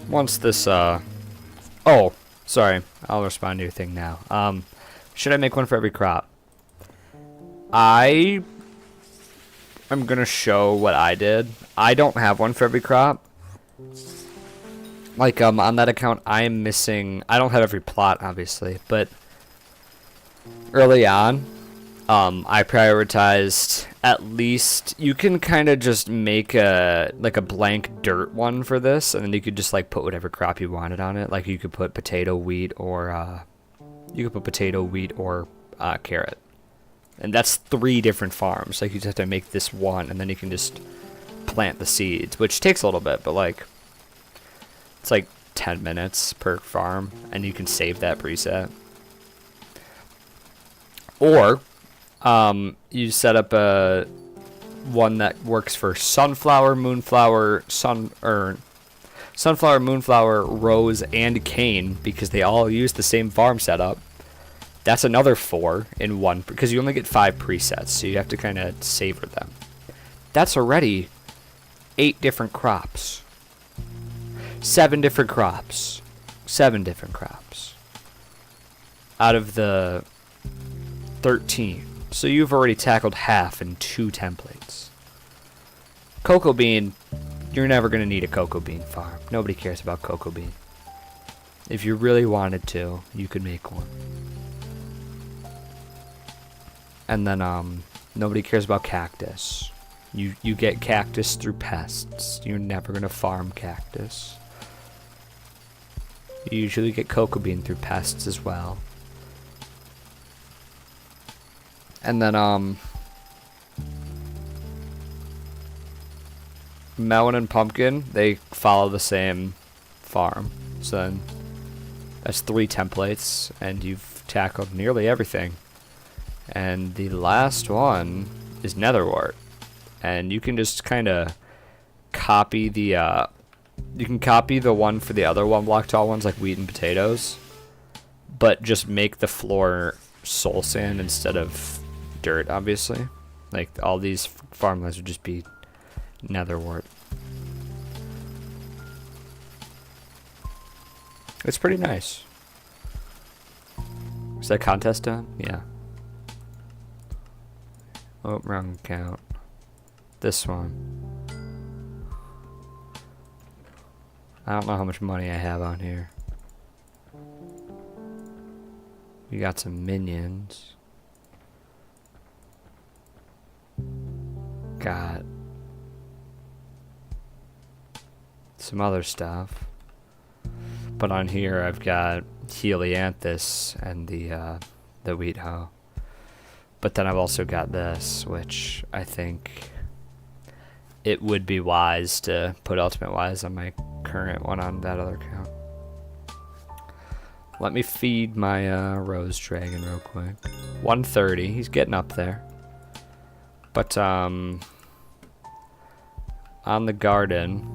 Once this, oh, sorry, I'll respond to your thing now. Should I make one for every crop? I'm gonna show what I did. I don't have one for every crop. Like, on that account, I am missing, I don't have every plot, obviously, but early on, I prioritized at least, you can kind of just make a blank dirt one for this, and then you could just like put whatever crop you wanted on it. Like you could put potato, wheat, or carrot. And that's 3 different farms. Like you just have to make this one, and then you can just plant the seeds, which takes a little bit, but like, it's like 10 minutes per farm, and you can save that preset. Or you set up a one that works for sunflower, moonflower, sunflower, moonflower, rose, and cane, because they all use the same farm setup. That's another 4 in one, because you only get 5 presets, so you have to kind of savor them. That's already 8 different crops. 7 different crops. 7 different crops. Out of the 13. So you've already tackled half in 2 templates. Cocoa bean, you're never going to need a cocoa bean farm. Nobody cares about cocoa bean. If you really wanted to, you could make one. And then nobody cares about cactus. You get cactus through pests. You're never going to farm cactus. You usually get cocoa bean through pests as well. And then, melon and pumpkin, they follow the same farm. So then, that's 3 templates, and you've tackled nearly everything. And the last one is netherwort. And you can just kind of copy the, you can copy the one for the other 1-block tall ones, like wheat and potatoes. But just make the floor soul sand instead of dirt, obviously. Like all these farmlands would just be netherwort. It's pretty nice. Is that contest done? Yeah. Oh, wrong account. This one. I don't know how much money I have on here. We got some minions. Got some other stuff. But on here I've got Helianthus and the wheat hoe. But then I've also got this, which I think it would be wise to put Ultimate Wise on my current one on that other account. Let me feed my Rose Dragon real quick. 130, he's getting up there. But on the garden,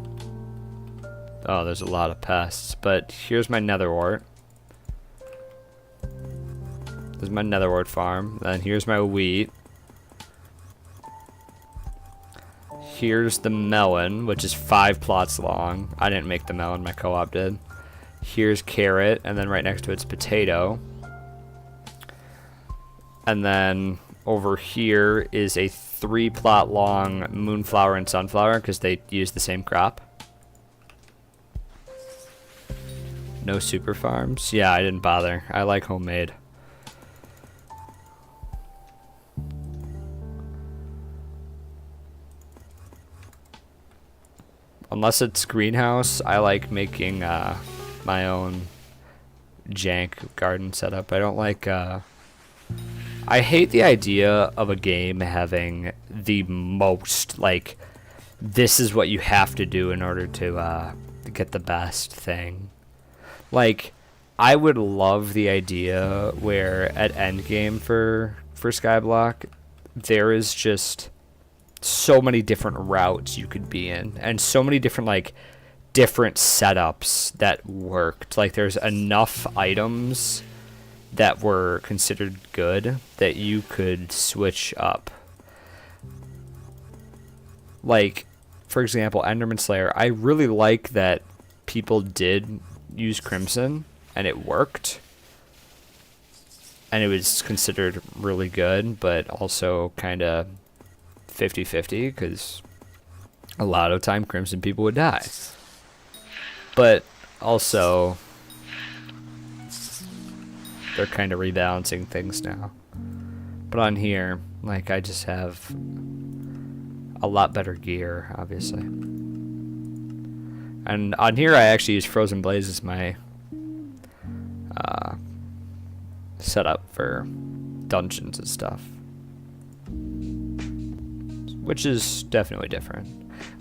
oh, there's a lot of pests. But here's my netherwort. This is my netherwort farm. Then here's my wheat. Here's the melon, which is 5 plots long. I didn't make the melon, my co-op did. Here's carrot, and then right next to it's potato. And then over here is a 3 plot long moonflower and sunflower because they use the same crop. No super farms? Yeah, I didn't bother. I like homemade. Unless it's greenhouse, I like making my own jank garden setup. I don't like I hate the idea of a game having the most, like, this is what you have to do in order to get the best thing. Like, I would love the idea where at endgame for Skyblock, there is just so many different routes you could be in, and so many different, like, different setups that worked. Like, there's enough items that were considered good that you could switch up. Like, for example, Enderman Slayer. I really like that people did use Crimson and it worked. And it was considered really good, but also kind of 50-50 because a lot of time Crimson people would die. But also, they're kind of rebalancing things now. But on here, like, I just have a lot better gear, obviously. And on here, I actually use Frozen Blaze as my setup for dungeons and stuff, which is definitely different.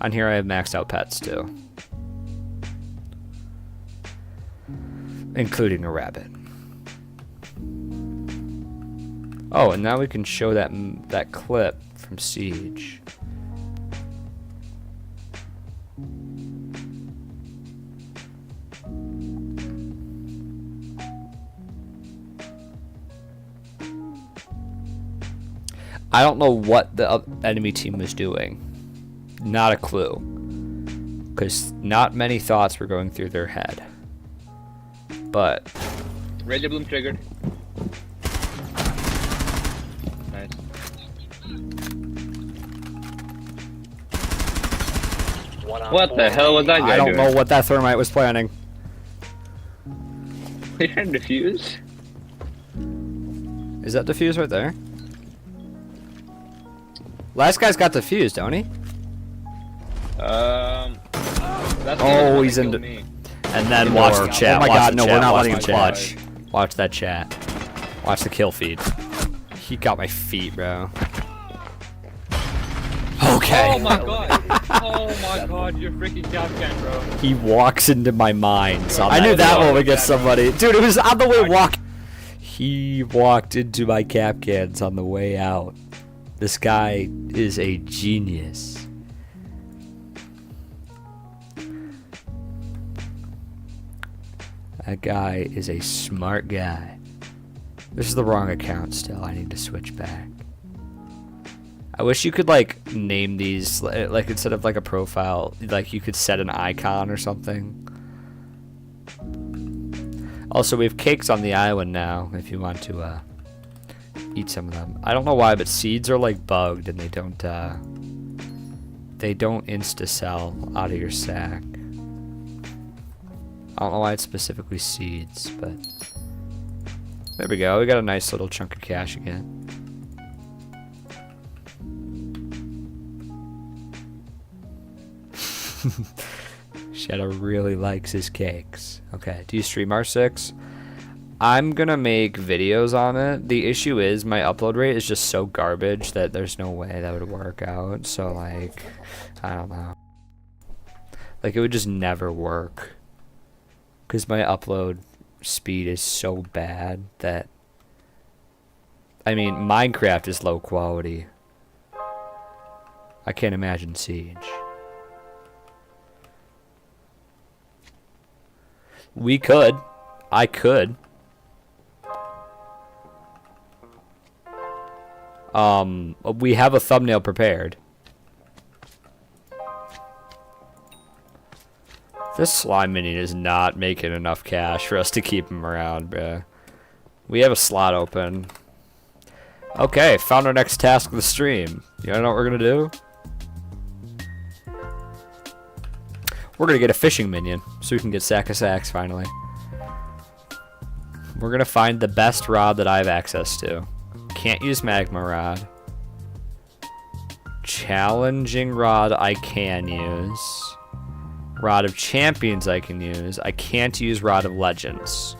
On here, I have maxed out pets too, including a rabbit. Oh, and now we can show that clip from Siege. I don't know what the enemy team was doing. Not a clue. Because not many thoughts were going through their head. But Rage Bloom triggered. Nice. What the hell was that guy I don't doing? know what that thermite was planning. He trying to defuse? Is that defuse right there? Last guy's got defused, don't he? That's Oh, he's in. me. And then watch the chat. Oh my watch god, the no, chat, we're not watch letting the him chat. clutch. Watch that chat. Watch the kill feed. He got my feet, bro. Okay. Oh my god! Oh my god, you're freaking Capcan, bro. He walks into my mind. I knew that one one would get somebody. Dude, it was on the way walk. He walked into my cap cans on the way out. This guy is a genius. That guy is a smart guy. This is the wrong account still. I need to switch back. I wish you could, like, name these, like, instead of, like, a profile, like, you could set an icon or something. Also, we have cakes on the island now, if you want to eat some of them. I don't know why, but seeds are like bugged and they don't insta-sell out of your sack. I don't know why it's specifically seeds, but there we go. We got a nice little chunk of cash again. Shadow really likes his cakes. Okay, do you stream R6? I'm gonna make videos on it. The issue is my upload rate is just so garbage that there's no way that would work out. So like, I don't know. Like it would just never work. Because my upload speed is so bad that... I mean, Minecraft is low quality. I can't imagine Siege. We could. I could. We have a thumbnail prepared. This slime minion is not making enough cash for us to keep him around, bruh. We have a slot open. Okay, found our next task of the stream. You know what we're gonna do? We're gonna get a fishing minion, so we can get sack of sacks finally. We're gonna find the best rod that I have access to. Can't use magma rod. Challenging rod I can use. Rod of champions I can use. I can't use rod of legends.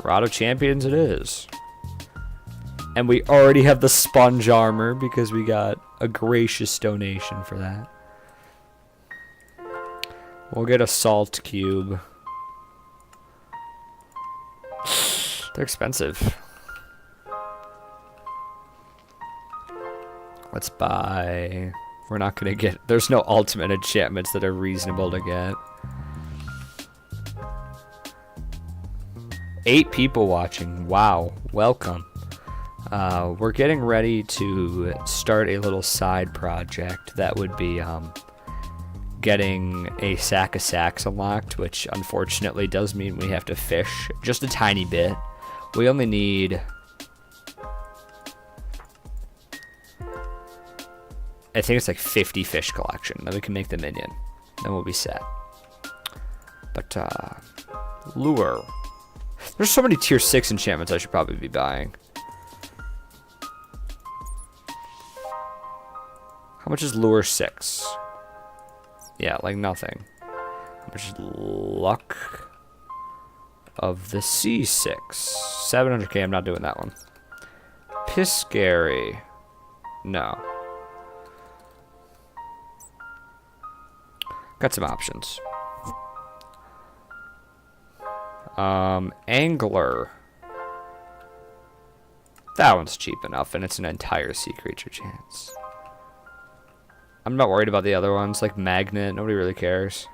Rod of champions it is. And we already have the sponge armor because we got a gracious donation for that. We'll get a salt cube. They're expensive. Let's buy... We're not gonna get... There's no ultimate enchantments that are reasonable to get. 8 people watching. Wow. Welcome. We're getting ready to start a little side project that would be getting a sack of sacks unlocked, which unfortunately does mean we have to fish just a tiny bit. We only need... I think it's like 50 fish collection. Then we can make the minion. Then we'll be set. But, lure. There's so many tier 6 enchantments I should probably be buying. How much is lure 6? Yeah, like nothing. How much is luck of the sea 6? 700k, I'm not doing that one. Piscary. No. Got some options. Angler. That one's cheap enough, and it's an entire sea creature chance. I'm not worried about the other ones, like magnet. Nobody really cares.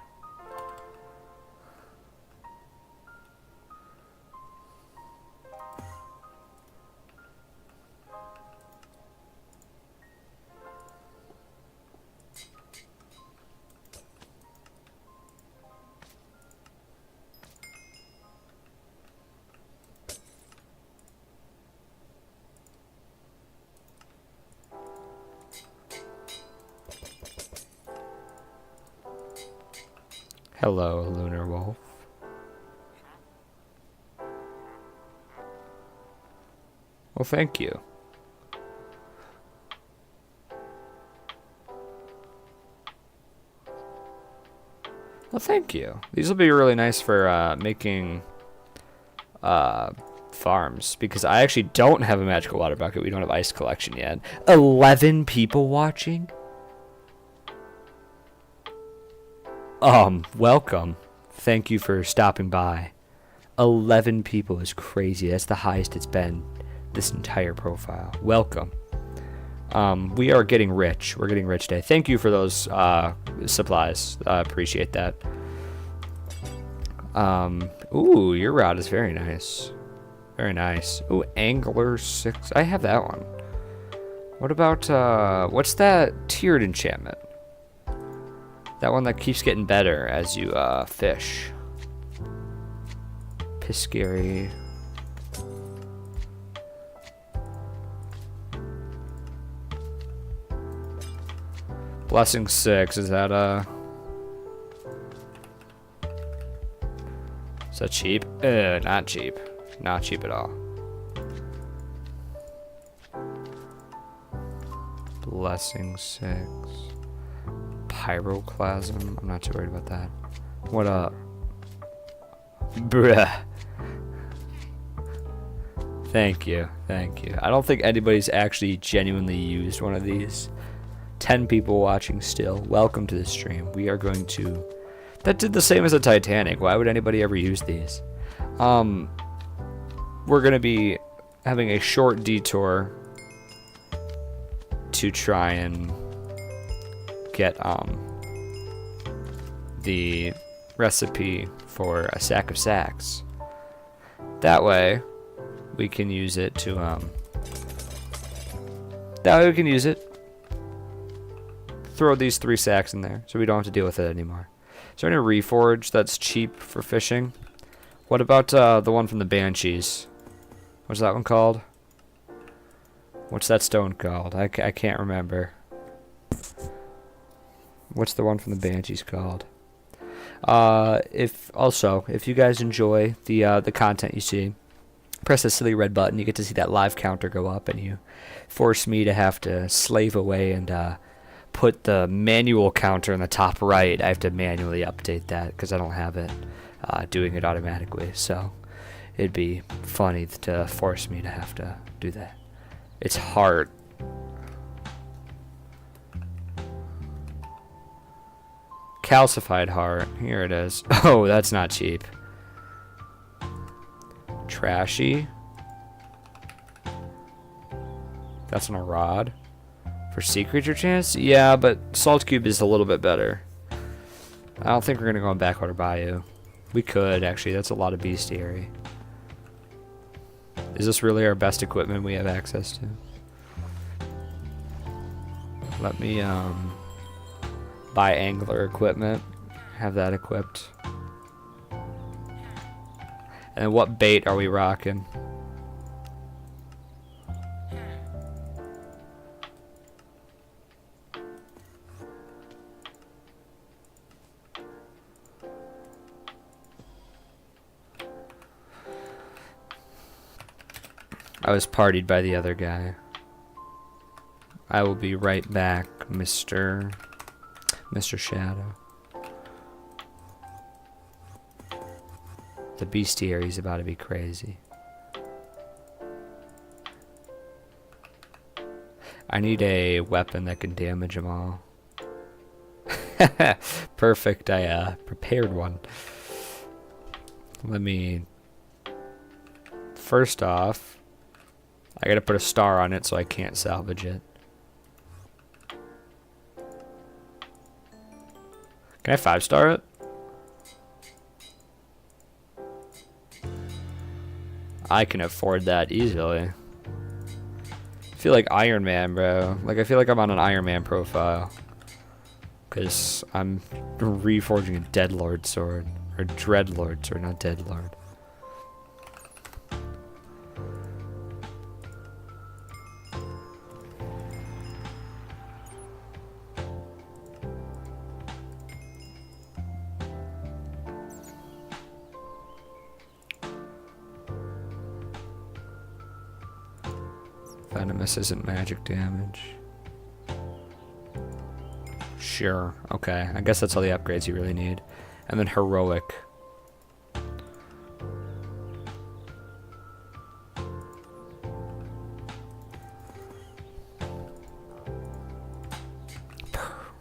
Hello, Lunar Wolf. Well, thank you. Well, thank you. These will be really nice for making farms, because I actually don't have a magical water bucket. We don't have ice collection yet. 11 people watching? Welcome. Thank you for stopping by. 11 people is crazy. That's the highest it's been this entire profile. Welcome. We are getting rich. We're getting rich today. Thank you for those supplies. Appreciate that. Ooh, your rod is very nice. Very nice. Ooh, Angler 6. I have that one. What about, what's that tiered enchantment? That one that keeps getting better as you, fish. Piscary. Blessing 6, is that, is that cheap? Not cheap. Not cheap at all. Blessing 6. Pyroclasm. I'm not too worried about that. What up? Bruh. Thank you. Thank you. I don't think anybody's actually genuinely used one of these. 10 people watching still. Welcome to the stream. We are going to... That did the same as the Titanic. Why would anybody ever use these? We're going to be having a short detour to try and get the recipe for a sack of sacks. That way we can use it to throw these 3 sacks in there so we don't have to deal with it anymore. Is there any reforge that's cheap for fishing? What about the one from the Banshees? What's that one called? What's that stone called? I can't remember. What's the one from the Banshees called? If you guys enjoy the content you see, press the silly red button. You get to see that live counter go up, and you force me to have to slave away and put the manual counter in the top right. I have to manually update that because I don't have it doing it automatically. So it'd be funny to force me to have to do that. It's hard. Calcified heart. Here it is. Oh, that's not cheap. Trashy. That's on a rod. For sea creature chance? Yeah, but Salt Cube is a little bit better. I don't think we're going to go on Backwater Bayou. We could, actually. That's a lot of bestiary. Is this really our best equipment we have access to? Let me, buy angler equipment. Have that equipped. And what bait are we rocking? I was partied by the other guy. I will be right back, Mr. Shadow. The bestiary is about to be crazy. I need a weapon that can damage them all. Perfect, I prepared one. Let me... First off, I gotta put a star on it so I can't salvage it. Can I 5-star it? I can afford that easily. I feel like Iron Man, bro. Like, I feel like I'm on an Iron Man profile. Because I'm reforging a Deadlord sword. Or Dreadlord sword, not Deadlord. Venomous isn't magic damage. Sure, okay. I guess that's all the upgrades you really need. And then heroic.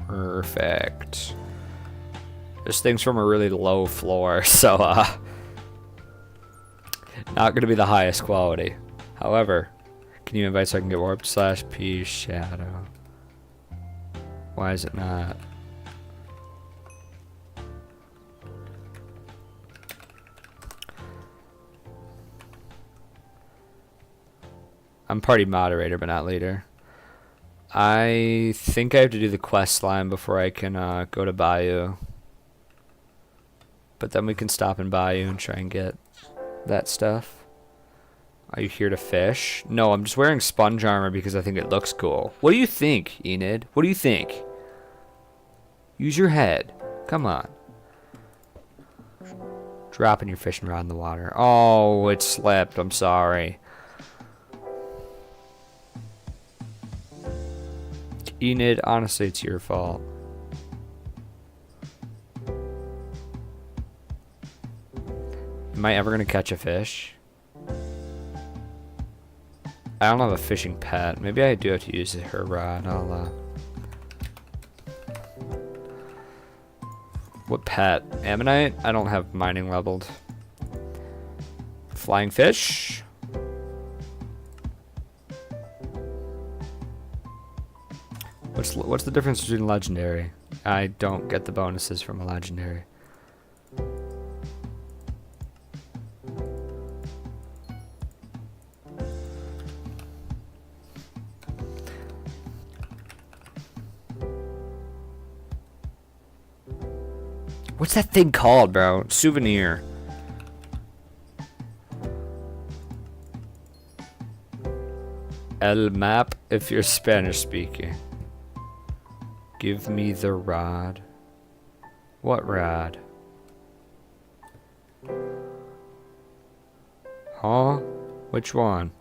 Perfect. This thing's from a really low floor, so not gonna be the highest quality. However, can you invite so I can get warped? /P shadow. Why is it not? I'm party moderator, but not leader. I think I have to do the quest line before I can go to Bayou. But then we can stop in Bayou and try and get that stuff. Are you here to fish? No, I'm just wearing sponge armor because I think it looks cool. What do you think, Enid? What do you think? Use your head. Come on. Dropping your fishing rod in the water. Oh, it slipped. I'm sorry. Enid, honestly, it's your fault. Am I ever gonna catch a fish? I don't have a fishing pet. Maybe I do have to use her rod. What pet? Ammonite? I don't have mining leveled. Flying fish? What's the difference between legendary? I don't get the bonuses from a legendary. What's that thing called, bro? Souvenir. El map if you're Spanish speaking. Give me the rod. What rod? Huh? Which one?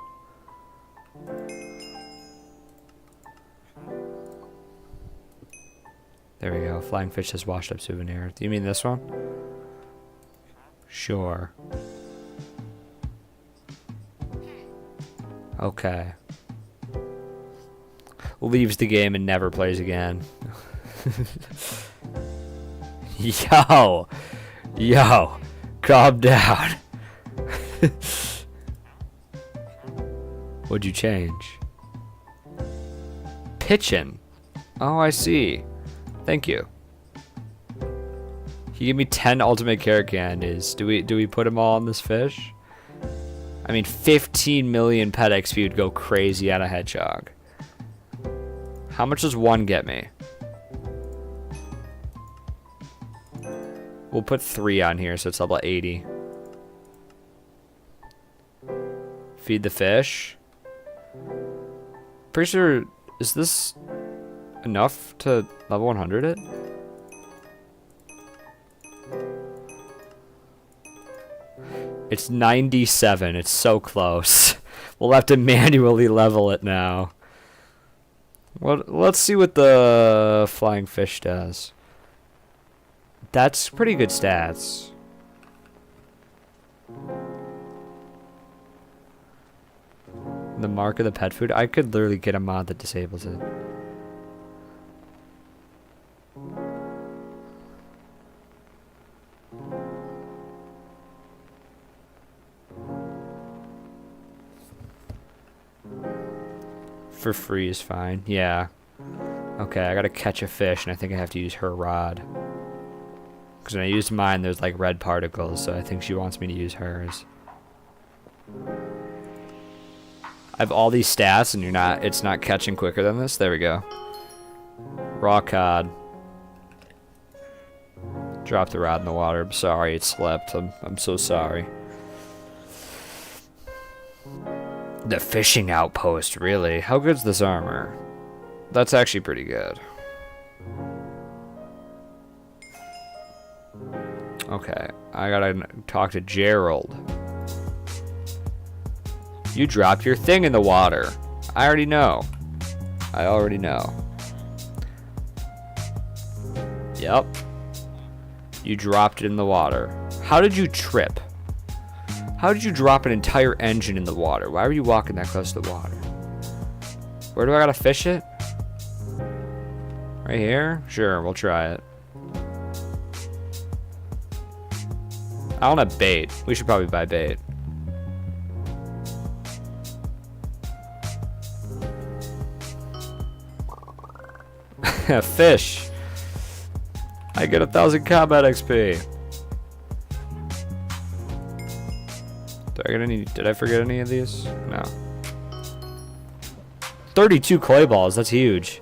There we go. Flying fish has washed up souvenir. Do you mean this one? Sure. Okay. Leaves the game and never plays again. Yo! Yo! Calm down. What'd you change? Pitchin'. Oh, I see. Thank you. He gave me 10 ultimate carrot candies. Do we put them all on this fish? I mean, 15 million pet XP would go crazy on a hedgehog. How much does one get me? We'll put 3 on here, so it's level 80. Feed the fish. Pretty sure, is this enough to level 100 it? It's 97. It's so close. We'll have to manually level it now. Let's see what the flying fish does. That's pretty good stats. The mark of the pet food. I could literally get a mod that disables it. For free is fine. Yeah. Okay, I gotta catch a fish, and I think I have to use her rod. Because when I used mine, there's like red particles, so I think she wants me to use hers. I have all these stats, and it's not catching quicker than this. There we go. Raw cod. Dropped the rod in the water. I'm sorry, it slipped. I'm so sorry. The fishing outpost, really? How good's this armor? That's actually pretty good. Okay, I gotta talk to Gerald. You dropped your thing in the water. I already know. I already know. Yep. You dropped it in the water. How did you trip? How did you drop an entire engine in the water? Why were you walking that close to the water? Where do I gotta fish it? Right here? Sure, we'll try it. I don't have bait. We should probably buy bait. Fish. I get 1,000 combat XP. Did I forget any of these? No. 32 clay balls. That's huge.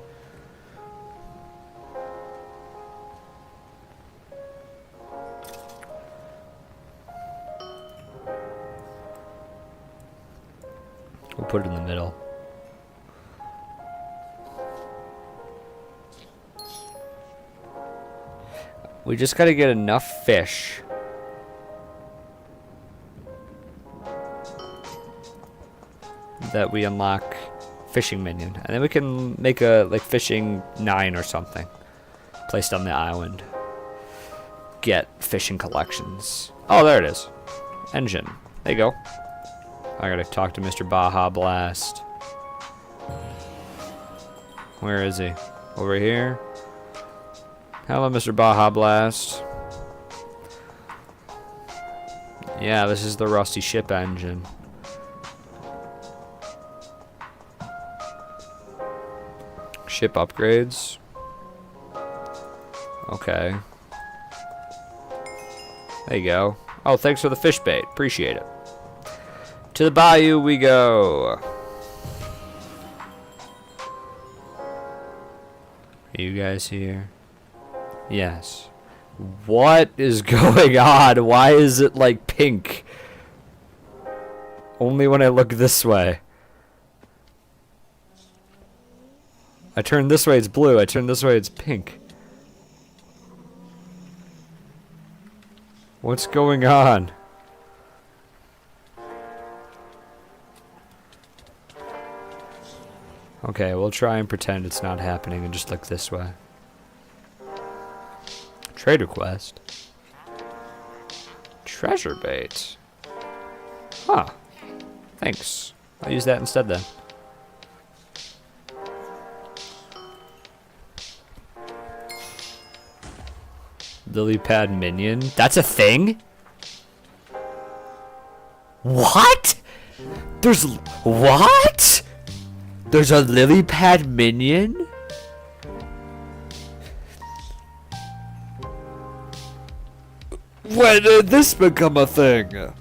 We'll put it in the middle. We just gotta get enough fish. That we unlock fishing minion. And then we can make a, like, fishing 9 or something. Placed on the island. Get fishing collections. Oh, there it is. Engine. There you go. I gotta talk to Mr. Baja Blast. Where is he? Over here? Hello, Mr. Baja Blast. Yeah, this is the rusty ship engine. Ship upgrades. Okay. There you go. Oh, thanks for the fish bait. Appreciate it. To the bayou we go. Are you guys here? Yes. What is going on? Why is it like pink? Only when I look this way. I turn this way, it's blue. I turn this way, it's pink. What's going on? Okay, we'll try and pretend it's not happening and just look this way. Trade request. Treasure bait. Huh. Thanks. I'll use that instead then. Lily pad minion? That's a thing? What? There's... What? There's a lily pad minion? When did this become a thing?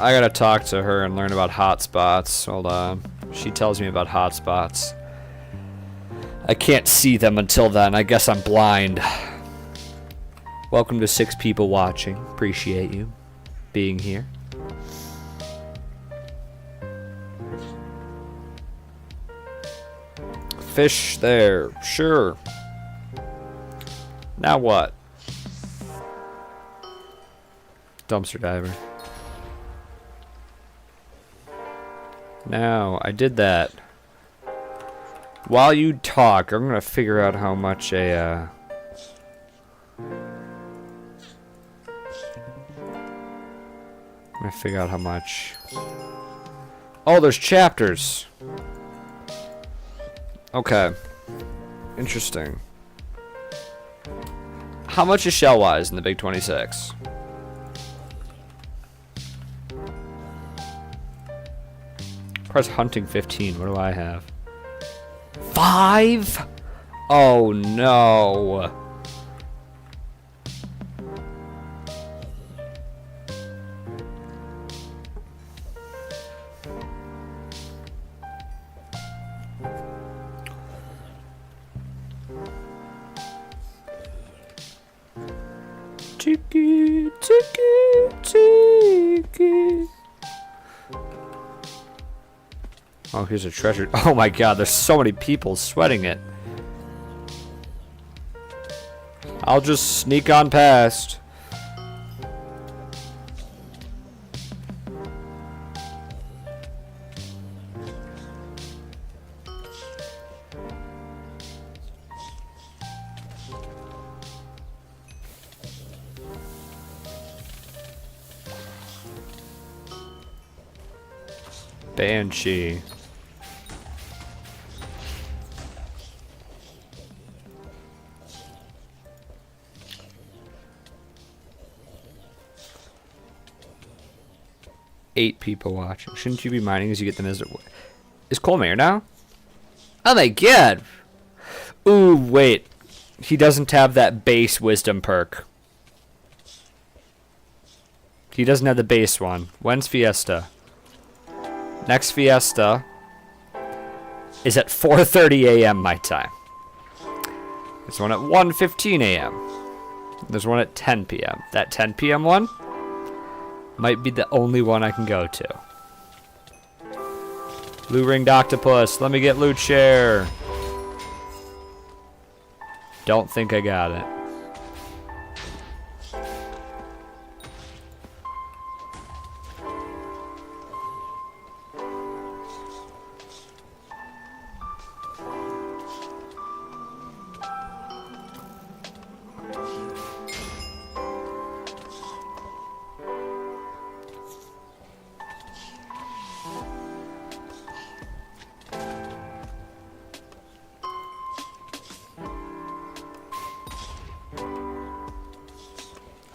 I gotta talk to her and learn about hotspots. Hold on. She tells me about hotspots. I can't see them until then. I guess I'm blind. Welcome to 6 people watching. Appreciate you being here. Fish there. Sure. Now what? Dumpster diver. Now, I did that. While you talk, I'm gonna figure out how much a, I'm gonna figure out how much... Oh, there's chapters! Okay. Interesting. How much is shell-wise in the Big 26? Press hunting 15. What do I have? 5? Oh no. Tiki, tiki, tiki. Oh, here's a treasure. Oh my god, there's so many people sweating it. I'll just sneak on past. Banshee. Eight people watching. Shouldn't you be mining as you get them as... Is Cole Mayor now? Oh my god! Ooh, wait. He doesn't have that base wisdom perk. He doesn't have the base one. When's Fiesta? Next Fiesta is at 4:30 a.m. my time. There's one at 1:15 a.m. There's one at 10 p.m. That 10 p.m. one might be the only one I can go to. Blue ringed octopus. Let me get loot share. Don't think I got it.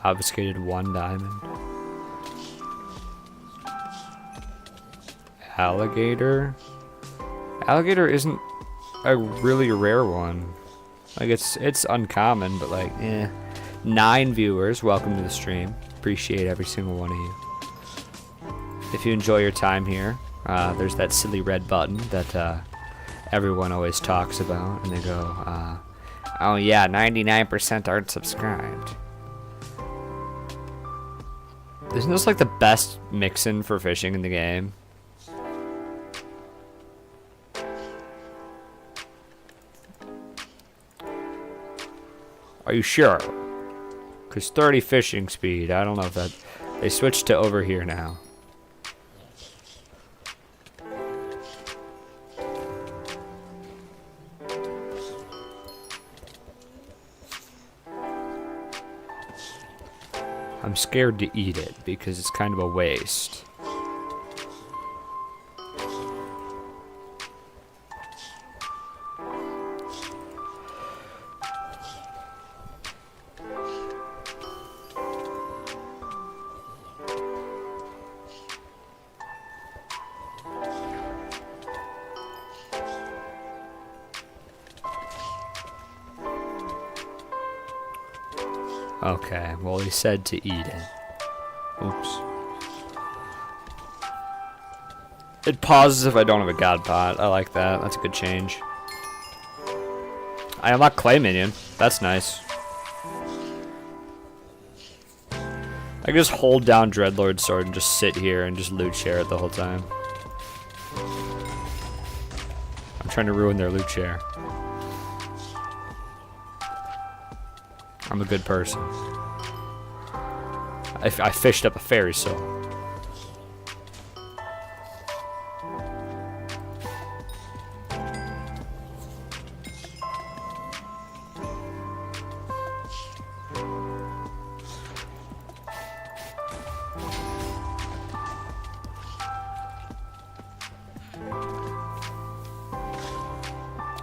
Obfuscated 1 diamond. Alligator? Alligator isn't a really rare one. Like, it's uncommon, but like, eh. 9 viewers, welcome to the stream. Appreciate every single one of you. If you enjoy your time here, there's that silly red button that everyone always talks about, and they go, oh yeah, 99% aren't subscribed. Isn't this like the best mix-in for fishing in the game? Are you sure? Because 30 fishing speed, I don't know if that... They switched to over here now. I'm scared to eat it because it's kind of a waste. Okay, well he said to eat it. Oops. It pauses if I don't have a god pot. I like that. That's a good change. I unlock clay minion. That's nice. I can just hold down Dreadlord's sword and just sit here and just loot share it the whole time. I'm trying to ruin their loot share. I'm a good person. I fished up a fairy soul.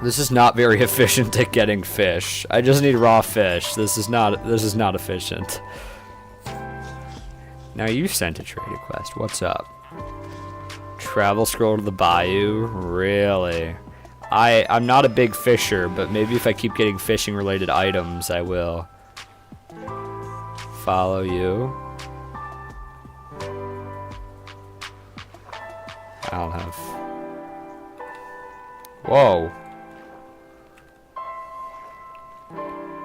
This is not very efficient at getting fish. I just need raw fish. This is not efficient. Now you sent a trade request. What's up? Travel scroll to the bayou? Really? I'm not a big fisher, but maybe if I keep getting fishing related items, I will. Follow you. I'll have... Whoa.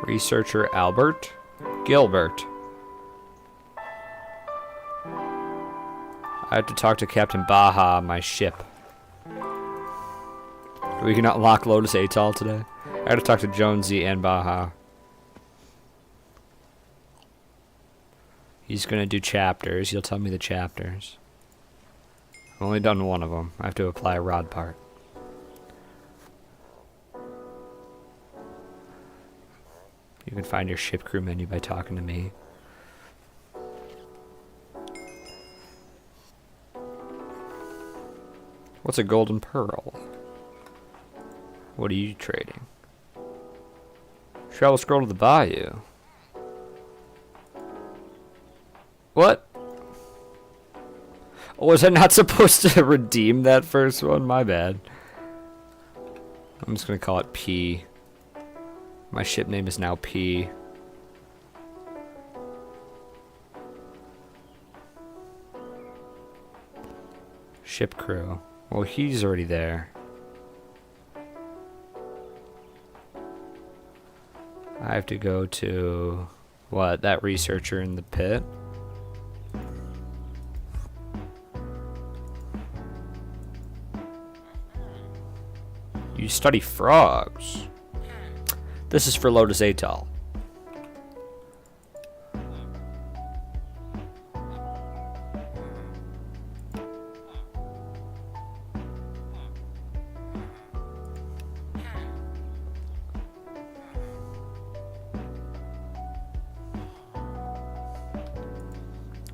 Researcher Albert? Gilbert. I have to talk to Captain Baja on my ship. We can unlock Lotus Atoll today. I have to talk to Jonesy and Baja. He's gonna do chapters. He'll tell me the chapters. I've only done one of them. I have to apply a rod part. You can find your ship crew menu by talking to me. What's a golden pearl? What are you trading? Travel scroll to the bayou. What? Was I not supposed to redeem that first one? My bad. I'm just gonna call it P. My ship name is now P. Ship crew. Well, he's already there. I have to go to... What? That researcher in the pit? You study frogs. This is for Lotus Atoll.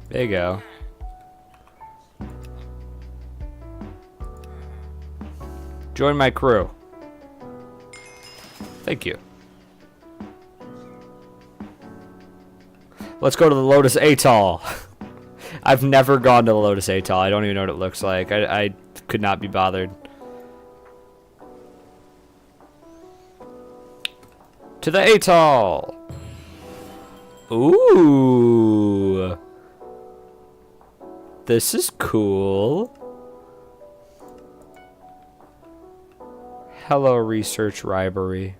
There you go. Join my crew. Thank you. Let's go to the Lotus Atoll. I've never gone to the Lotus Atoll. I don't even know what it looks like. I could not be bothered. To the Atoll. Ooh. This is cool. Hello, research library.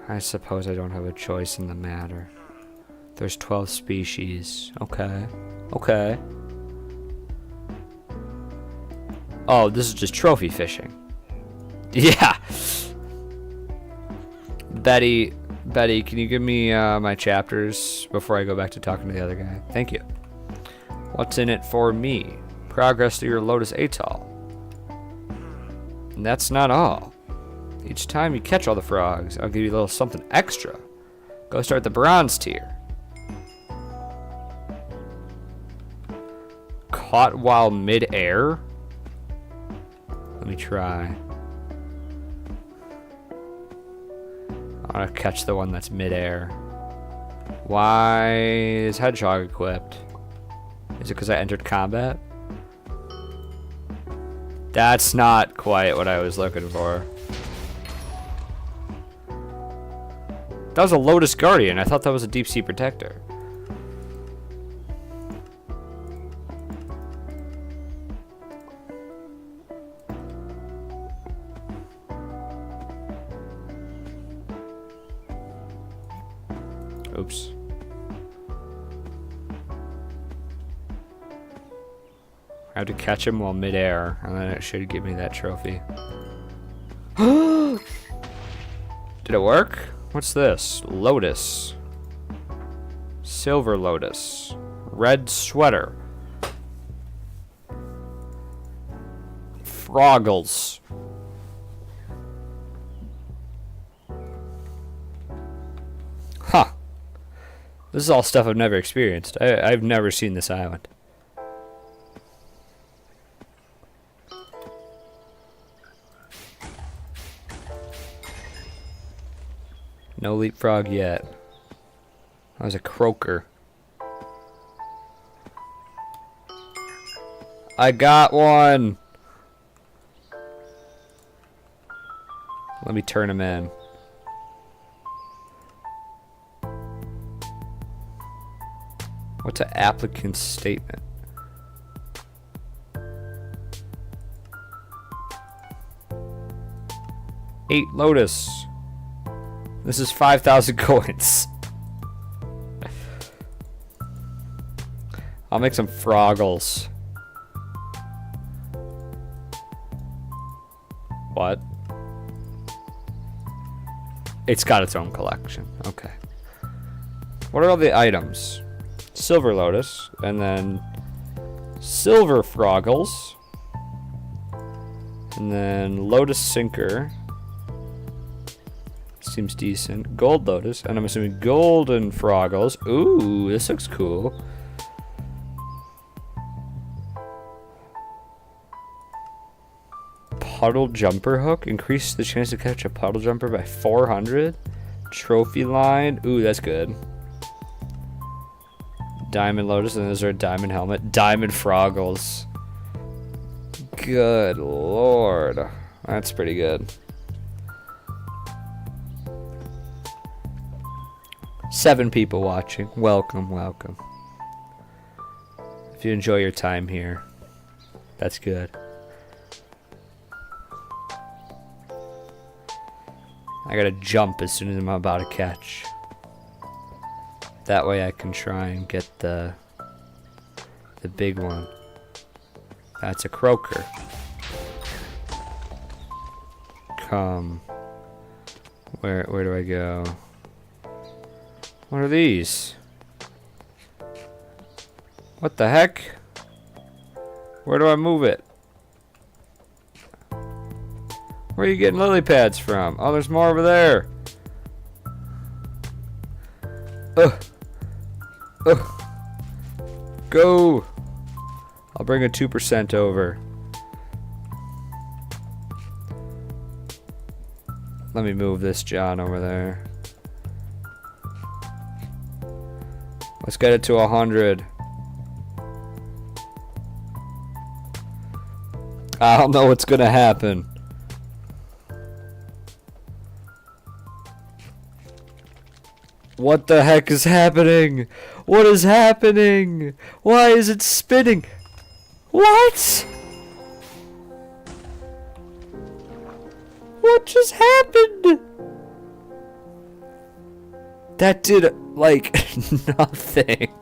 I suppose I don't have a choice in the matter. There's 12 species. Okay. Okay. Oh, this is just trophy fishing. Yeah. Betty, can you give me my chapters before I go back to talking to the other guy? Thank you. What's in it for me? Progress to your Lotus Atoll. And that's not all. Each time you catch all the frogs, I'll give you a little something extra. Go start the bronze tier. Caught while mid-air? Let me try. I want to catch the one that's mid-air. Why is Hedgehog equipped? Is it because I entered combat? That's not quite what I was looking for. That was a Lotus Guardian. I thought that was a deep sea protector. Oops. I have to catch him while midair, and then it should give me that trophy. Did it work? What's this? Lotus. Silver Lotus. Red sweater. Froggles. Huh. This is all stuff I've never experienced. I've never seen this island. No leapfrog yet. That was a croaker. I got one! Let me turn him in. What's an applicant's statement? Eight Lotus. This is 5,000 coins. I'll make some froggles. What? It's got its own collection. Okay. What are all the items? Silver Lotus, and then silver froggles, and then Lotus Sinker. Seems decent. Gold Lotus, and I'm assuming golden froggles. Ooh, this looks cool. Puddle jumper hook. Increase the chance to catch a puddle jumper by 400. Trophy line. Ooh, that's good. Diamond Lotus, and those are a diamond helmet. Diamond froggles. Good lord. That's pretty good. 7 people watching. Welcome, welcome. If you enjoy your time here, that's good. I gotta jump as soon as I'm about to catch. That way I can try and get the big one. That's a croaker. Come. Where do I go? What are these? What the heck? Where do I move it? Where are you getting lily pads from? Oh, there's more over there. Ugh. Ugh. Go. I'll bring a 2% over. Let me move this John over there. Let's get it to 100. I don't know what's gonna happen. What the heck is happening? What is happening? Why is it spinning? What? What just happened? That did, like, nothing.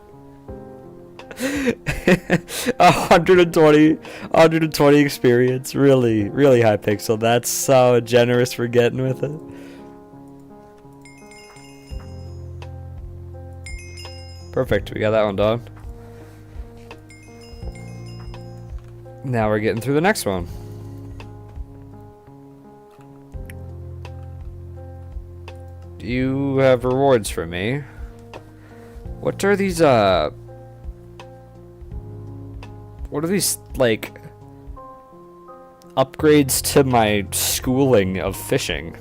120 experience. Really, really Hypixel. That's so generous for getting with it. Perfect, we got that one done. Now we're getting through the next one. Do you have rewards for me? What are these, what are these, like, upgrades to my schooling of fishing?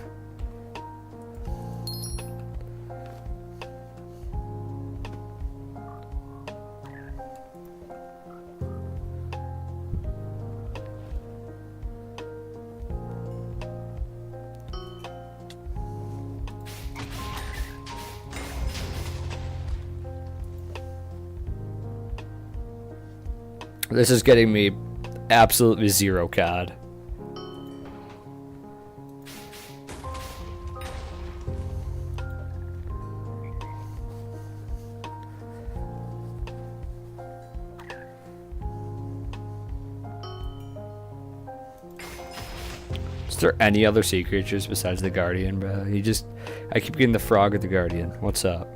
This is getting me absolutely 0 COD. Is there any other sea creatures besides the Guardian, bro? I keep getting the frog or the Guardian. What's up?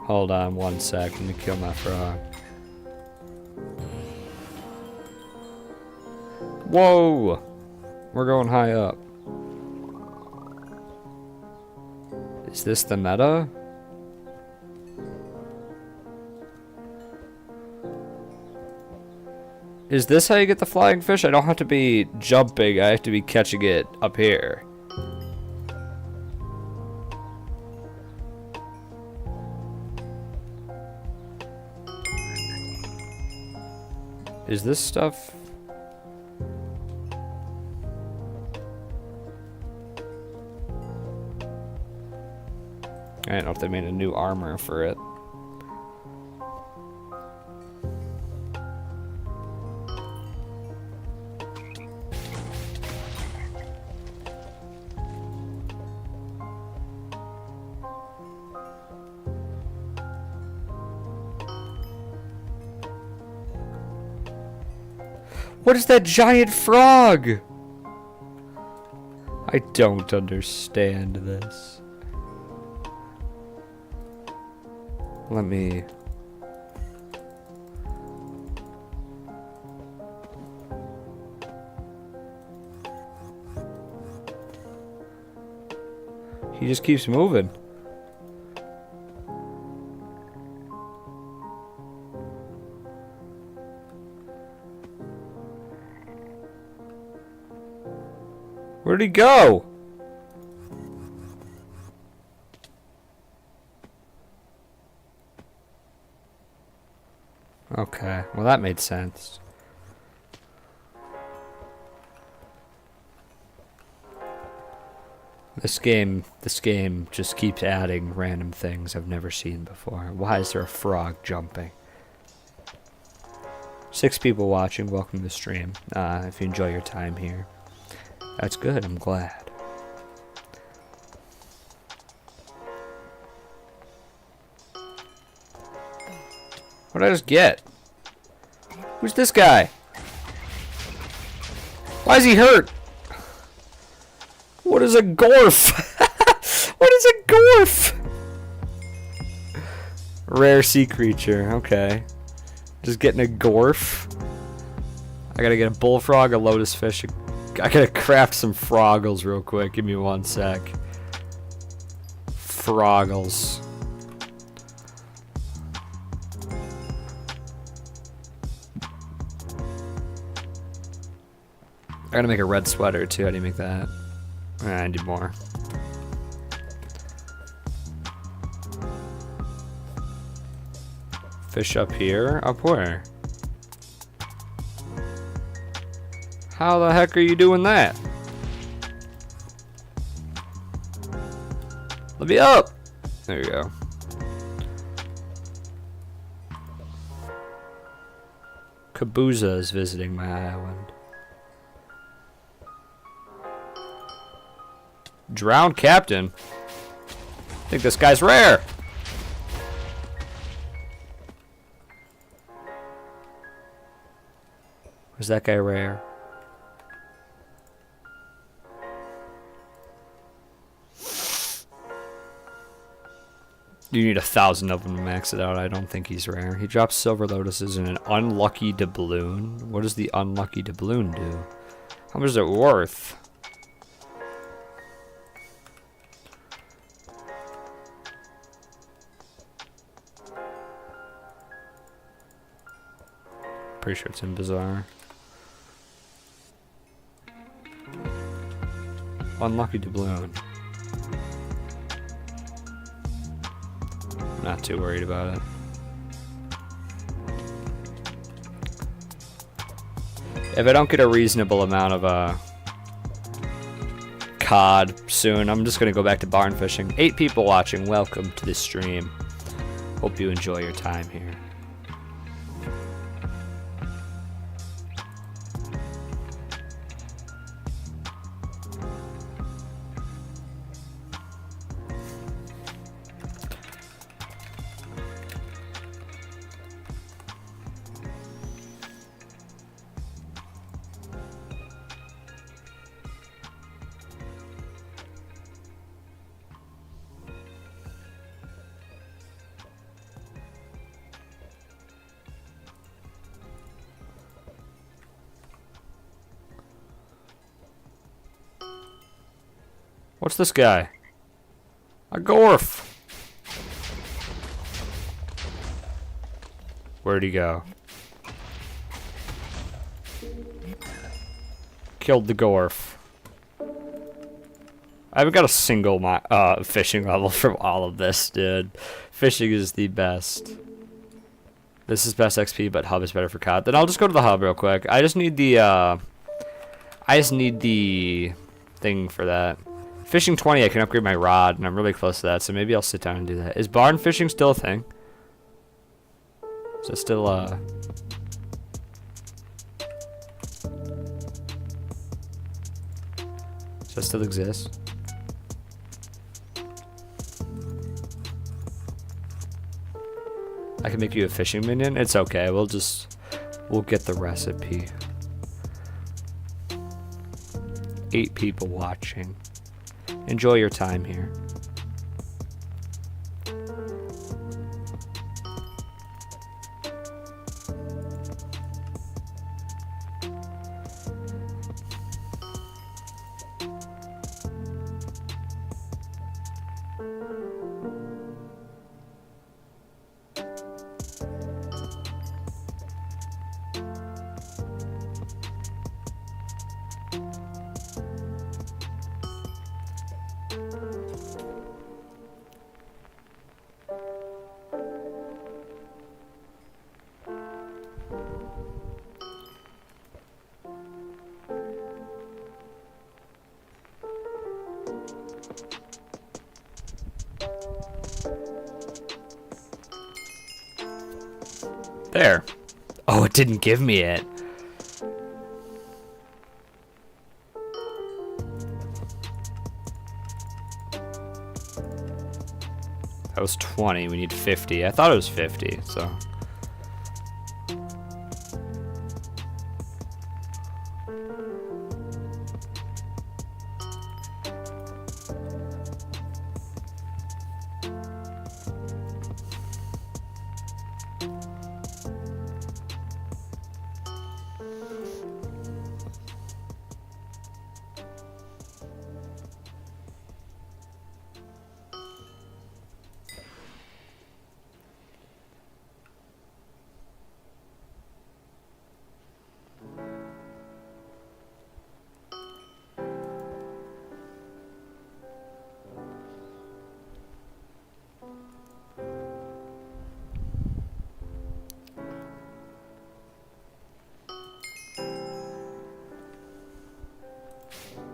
Hold on 1 sec, let me kill my frog. Whoa! We're going high up. Is this the meta? Is this how you get the flying fish? I don't have to be jumping, I have to be catching it up here. Is this stuff... I don't know if they made a new armor for it. What is that giant frog? I don't understand this. Let me... He just keeps moving. Where'd he go? Okay, well that made sense. This game just keeps adding random things I've never seen before. Why is there a frog jumping? 6 people watching. Welcome to the stream. If you enjoy your time here, that's good. I'm glad. What did I just get? Who's this guy? Why is he hurt? What is a gorf? What is a gorf? Rare sea creature. Okay. Just getting a gorf. I gotta get a bullfrog, a lotus fish. I gotta craft some froggles real quick. Give me 1 sec. Froggles. I gotta make a red sweater too. How do you make that? I need more. Fish up here? Up where? How the heck are you doing that? Let me up! There you go. Kabuza is visiting my island. Drowned captain? I think this guy's rare. Was that guy rare? You need 1,000 of them to max it out. I don't think he's rare. He drops silver lotuses in an unlucky doubloon. What does the unlucky doubloon do? How much is it worth? Pretty sure it's in Bazaar. Unlucky doubloon. Not too worried about it. If I don't get a reasonable amount of cod soon, I'm just gonna go back to barn fishing. 8 people watching. Welcome to the stream. Hope you enjoy your time here. What's this guy? A gorf. Where'd he go? Killed the gorf. I haven't got a single fishing level from all of this, dude. Fishing is the best. This is best XP, but hub is better for cod. Then I'll just go to the hub real quick. I just need the thing for that. Fishing 20, I can upgrade my rod, and I'm really close to that, so maybe I'll sit down and do that. Is barn fishing still a thing? Is that still, does that still exist? I can make you a fishing minion? It's okay, we'll get the recipe. 8 people watching. Enjoy your time here. There. Oh, it didn't give me it. That was 20. We need 50. I thought it was 50, so.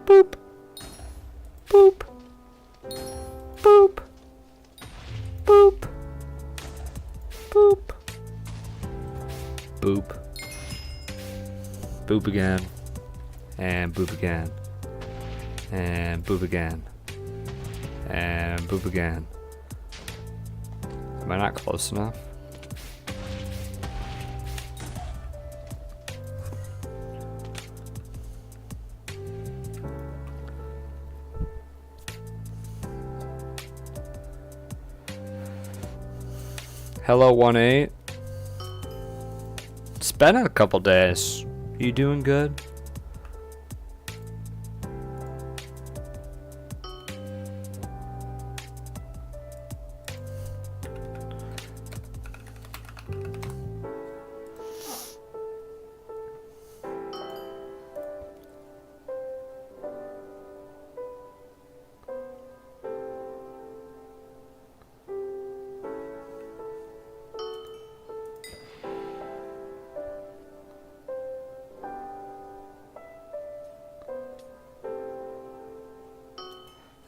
Boop. Boop. Boop. Boop. Boop. Boop. Boop again. And boop again. And boop again. And boop again. Am I not close enough? Hello, 1-8. It's been a couple days. You doing good?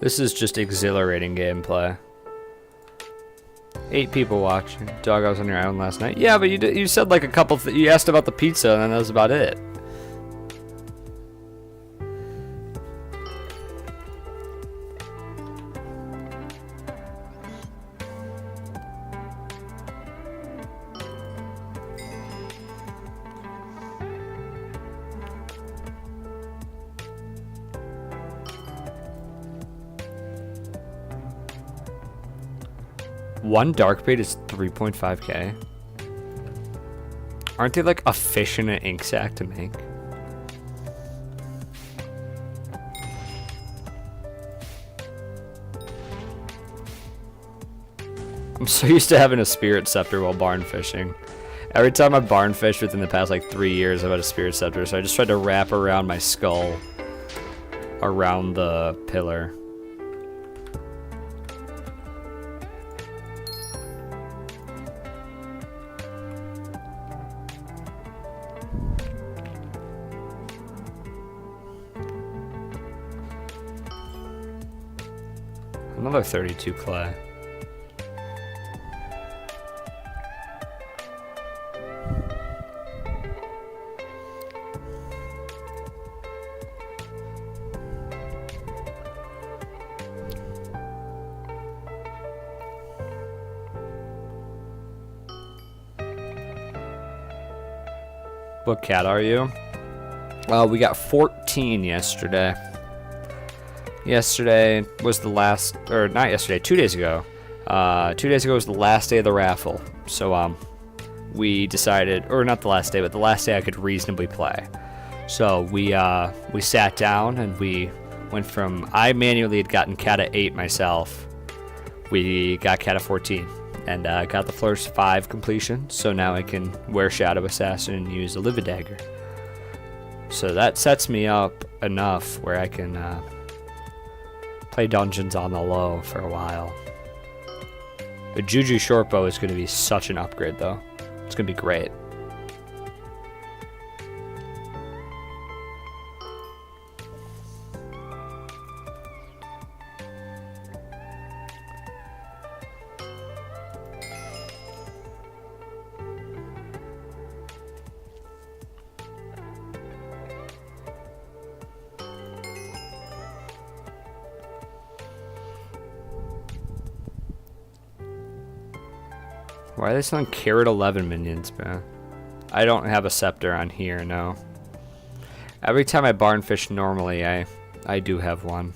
This is just exhilarating gameplay. 8 people watching. Dog, I was on your island last night. Yeah, but you said like a couple. You asked about the pizza, and then that was about it. One dark bait is 3.5k. Aren't they like a fish in an ink sac to make? I'm so used to having a spirit scepter while barn fishing. Every time I barn fished within the past like 3 years, I've had a spirit scepter, so I just tried to wrap around my skull around the pillar. Another 32 clay. What cat are you? We got 14 yesterday. Yesterday was the last, or not yesterday, 2 days ago. 2 days ago was the last day of the raffle. So, we decided, or not the last day, but the last day I could reasonably play. So we sat down and we went from, I manually had gotten cat at 8 myself. We got cat at 14 and got the first 5 completion. So now I can wear Shadow Assassin and use a Livid Dagger. So that sets me up enough where I can play dungeons on the low for a while. The Juju Shortbow is going to be such an upgrade though. It's going to be great. Why are they selling carrot 11 minions, man? I don't have a scepter on here, no. Every time I barn fish normally, I do have one.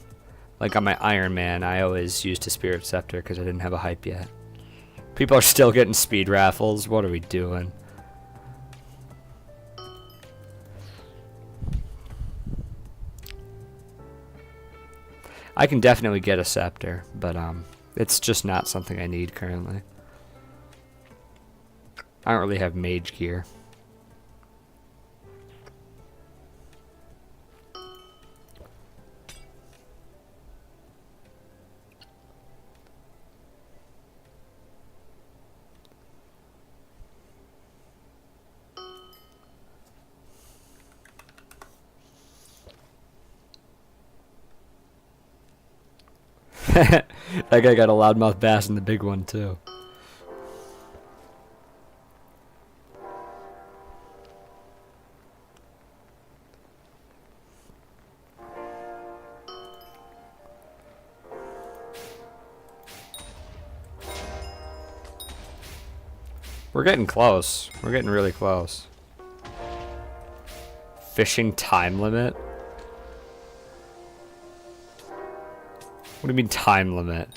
Like on my Iron Man, I always used a spirit scepter because I didn't have a hype yet. People are still getting speed raffles. What are we doing? I can definitely get a scepter, but it's just not something I need currently. I don't really have mage gear. That guy got a loudmouth bass in the big one too. We're getting close. We're getting really close. Fishing time limit? What do you mean time limit?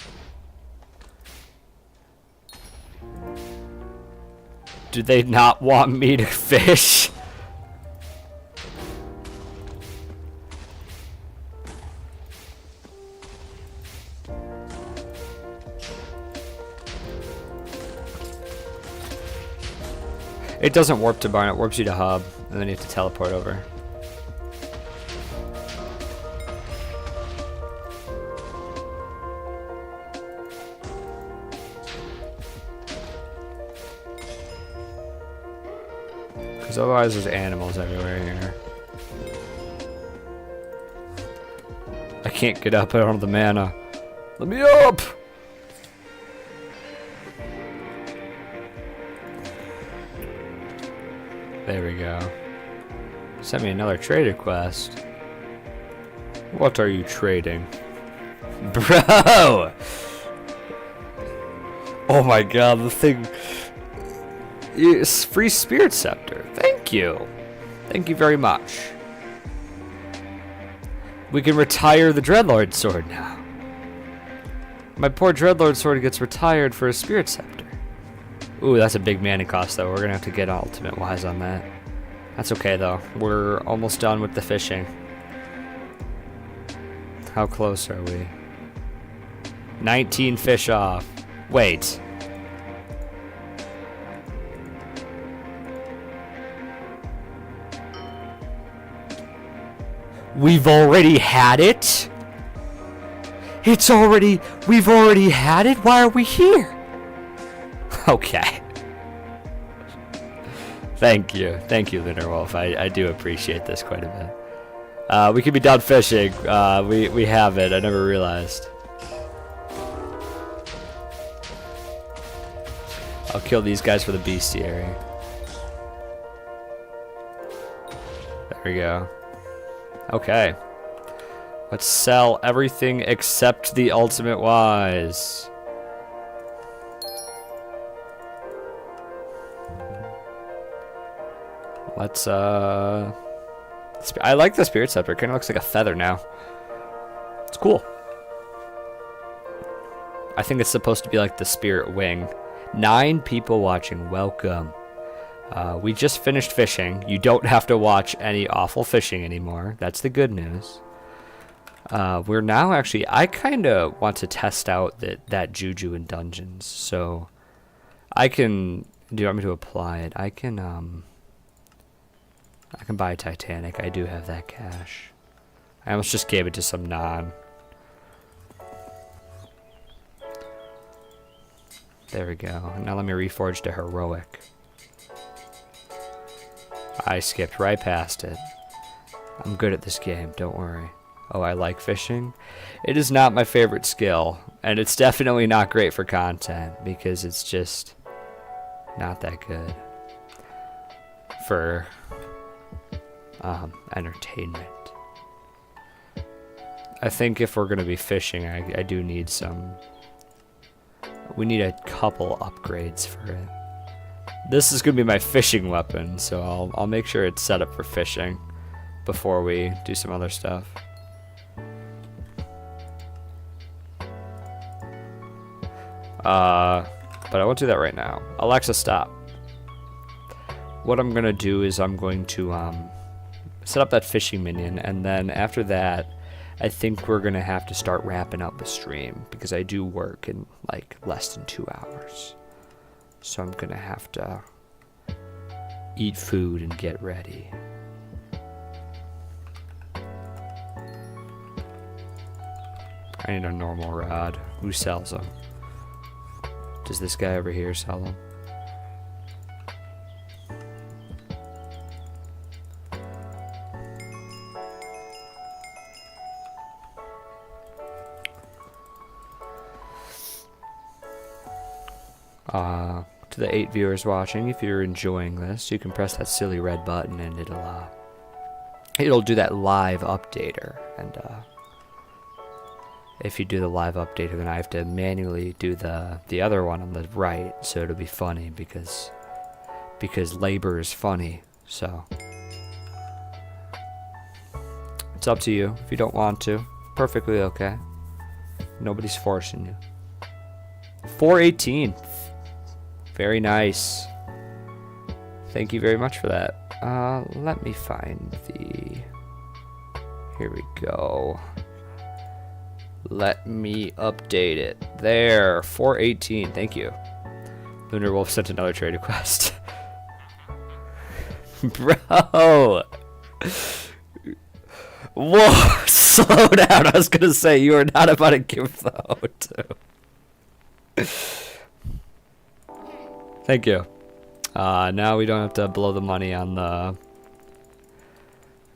Do they not want me to fish? It doesn't warp to barn, it warps you to hub, and then you have to teleport over. Because otherwise there's animals everywhere here. I can't get up, I don't have the mana. Let me up! There we go. Send me another trade request. What are you trading? Bro! Oh my god, the thing... It's free spirit scepter. Thank you. Thank you very much. We can retire the Dreadlord sword now. My poor Dreadlord sword gets retired for a spirit scepter. Ooh, that's a big mana cost though. We're gonna have to get ultimate wise on that. That's okay though. We're almost done with the fishing. How close are we? 19 fish off. Wait. We've already had it? We've already had it? Why are we here? Okay. Thank you, Linterwolf. I do appreciate this quite a bit. We could be done fishing. We have it. I never realized. I'll kill these guys for the bestiary. There we go. Okay. Let's sell everything except the ultimate wise. Let's, I like the spirit scepter. It kind of looks like a feather now. It's cool. I think it's supposed to be like the spirit wing. 9 people watching. Welcome. We just finished fishing. You don't have to watch any awful fishing anymore. That's the good news. We're now actually... I kind of want to test out that juju in dungeons. So, I can... Do you want me to apply it? I can buy Titanic. I do have that cash. I almost just gave it to some non. There we go. Now let me reforge to heroic. I skipped right past it. I'm good at this game, don't worry. Oh, I like fishing? It is not my favorite skill, and it's definitely not great for content, because it's just not that good for entertainment. I think if we're going to be fishing, I do need some We need a couple upgrades for it. This is gonna be my fishing weapon, so I'll make sure it's set up for fishing before we do some other stuff. But I won't do that right now. Alexa, stop. What I'm gonna do is I'm going to set up that fishing minion, and then after that, I think we're gonna have to start wrapping up the stream because I do work in like less than 2 hours. So I'm gonna have to eat food and get ready. I need a normal rod. Who sells them? Does this guy over here sell them? To the 8 viewers watching, if you're enjoying this, you can press that silly red button and it'll do that live updater. And if you do the live updater, then I have to manually do the other one on the right, so it'll be funny because labor is funny. So it's up to you. If you don't want to, perfectly okay. Nobody's forcing you. 418. Very nice. Thank you very much for that. Let me find the... Here we go. Let me update it. There, 418. Thank you. Lunar Wolf sent another trade request. Bro! Whoa! Slow down. I was gonna say, you are not about to give the O2. Thank you. Now we don't have to blow the money on the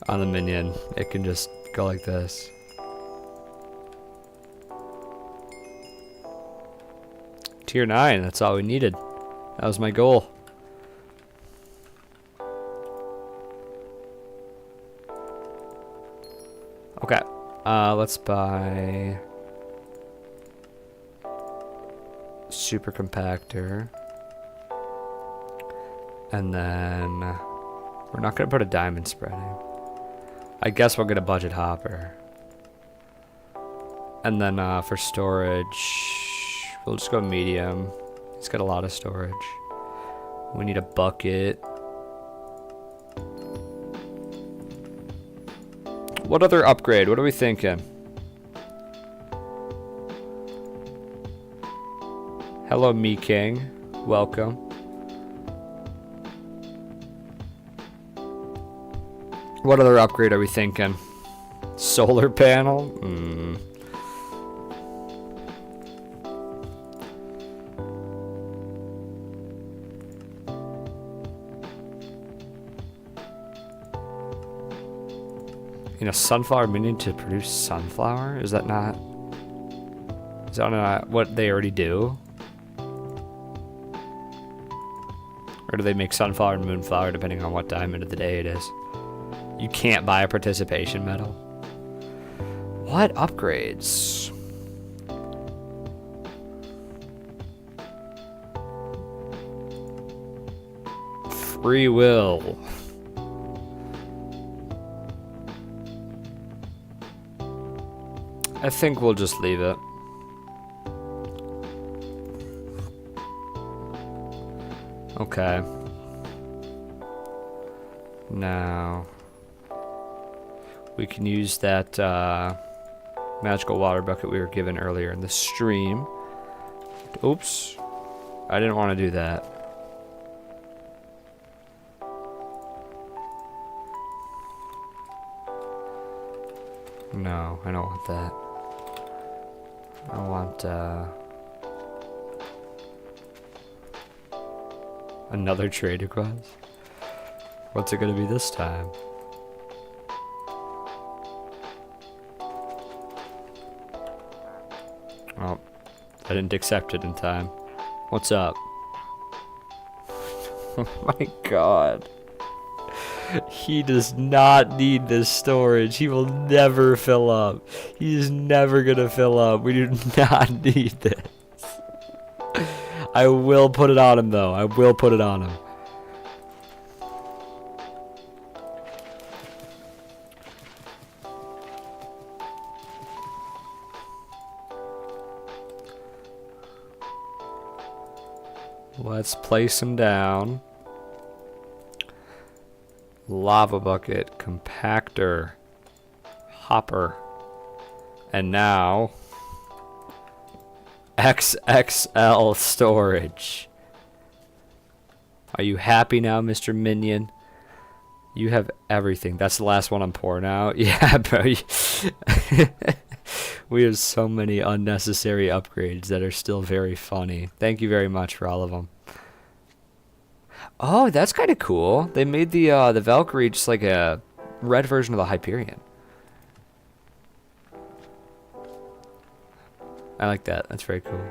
minion. It can just go like this. Tier 9, that's all we needed. That was my goal. Okay. Let's buy super compactor. And then we're not gonna put a diamond spreading. I guess we'll get a budget hopper. And then for storage, we'll just go medium. It's got a lot of storage. We need a bucket. What other upgrade? What are we thinking? Hello, Me King. Welcome. What other upgrade are we thinking? Solar panel? You know, sunflower minion to produce sunflower? Is that not what they already do? Or do they make sunflower and moonflower depending on what diamond of the day it is? You can't buy a participation medal. What upgrades? Free will. I think we'll just leave it. Okay. Now we can use that magical water bucket we were given earlier in the stream. Oops. I didn't want to do that. No, I don't want that. I want another trade request. What's it gonna be this time? Oh, I didn't accept it in time. What's up? Oh my god. He does not need this storage. He will never fill up. He is never gonna fill up. We do not need this. I will put it on him, though. I will put it on him. Let's place him down. Lava bucket, compactor, hopper, and now XXL storage. Are you happy now, Mr. Minion? You have everything. That's the last one I'm pouring out. Yeah, bro. We have so many unnecessary upgrades that are still very funny. Thank you very much for all of them. Oh, that's kind of cool. They made the Valkyrie just like a red version of the Hyperion. I like that. That's very cool.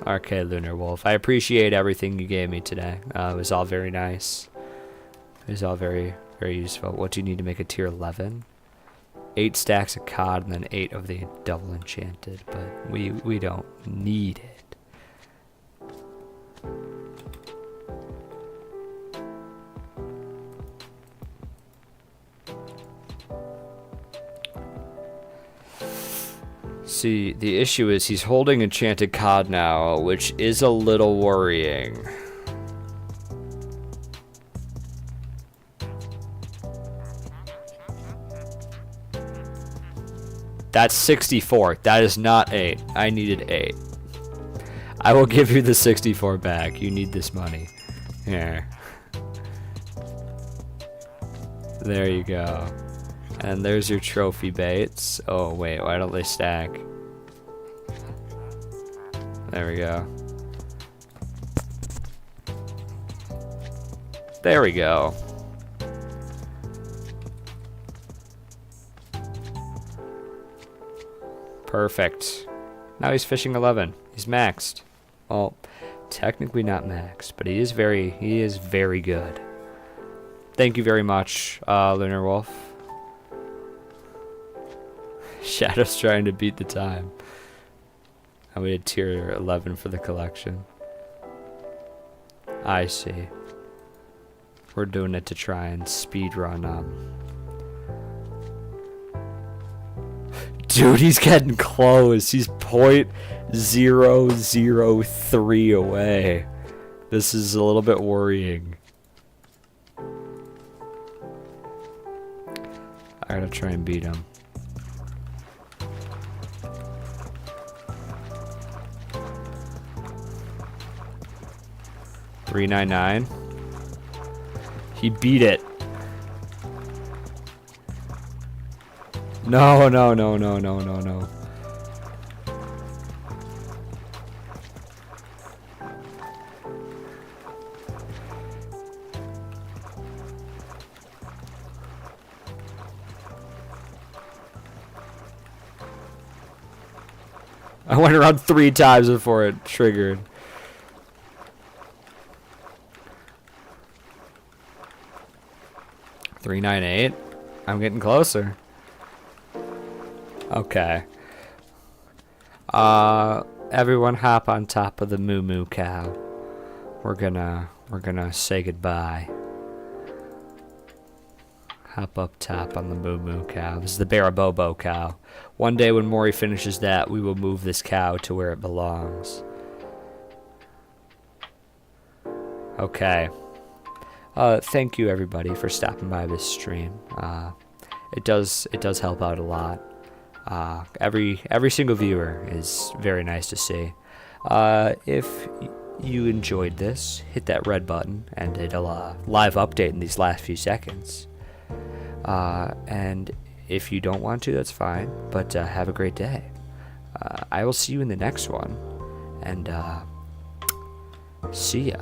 Okay, Lunar Wolf. I appreciate everything you gave me today. It was all very nice. It was all very, very useful. What do you need to make a tier 11? 8 stacks of cod and then 8 of the double enchanted, but we don't need it. See, the issue is he's holding enchanted cod now, which is a little worrying. That's 64. That is not 8. I needed 8. I will give you the 64 back. You need this money. Here. There you go. And there's your trophy baits. Oh, wait. Why don't they stack? There we go. There we go. Perfect. Now he's fishing 11. He's maxed. Well, technically not maxed, but he is very good. Thank you very much, Lunar Wolf. Shadow's trying to beat the time. And we did tier 11 for the collection. I see. We're doing it to try and speedrun Dude, he's getting close. He's 0.003 away. This is a little bit worrying. I gotta try and beat him. $3.99. He beat it. No. I went around 3 times before it triggered. $3.98. I'm getting closer. Okay. Everyone hop on top of the moo moo cow. We're gonna say goodbye. Hop up top on the moo moo cow. This is the Barabobo cow. One day when Mori finishes that, we will move this cow to where it belongs. Okay. Thank you everybody for stopping by this stream. It does help out a lot. Every single viewer is very nice to see. If you enjoyed this, hit that red button and it'll live update in these last few seconds. And if you don't want to, that's fine. But have a great day. I will see you in the next one. And see ya.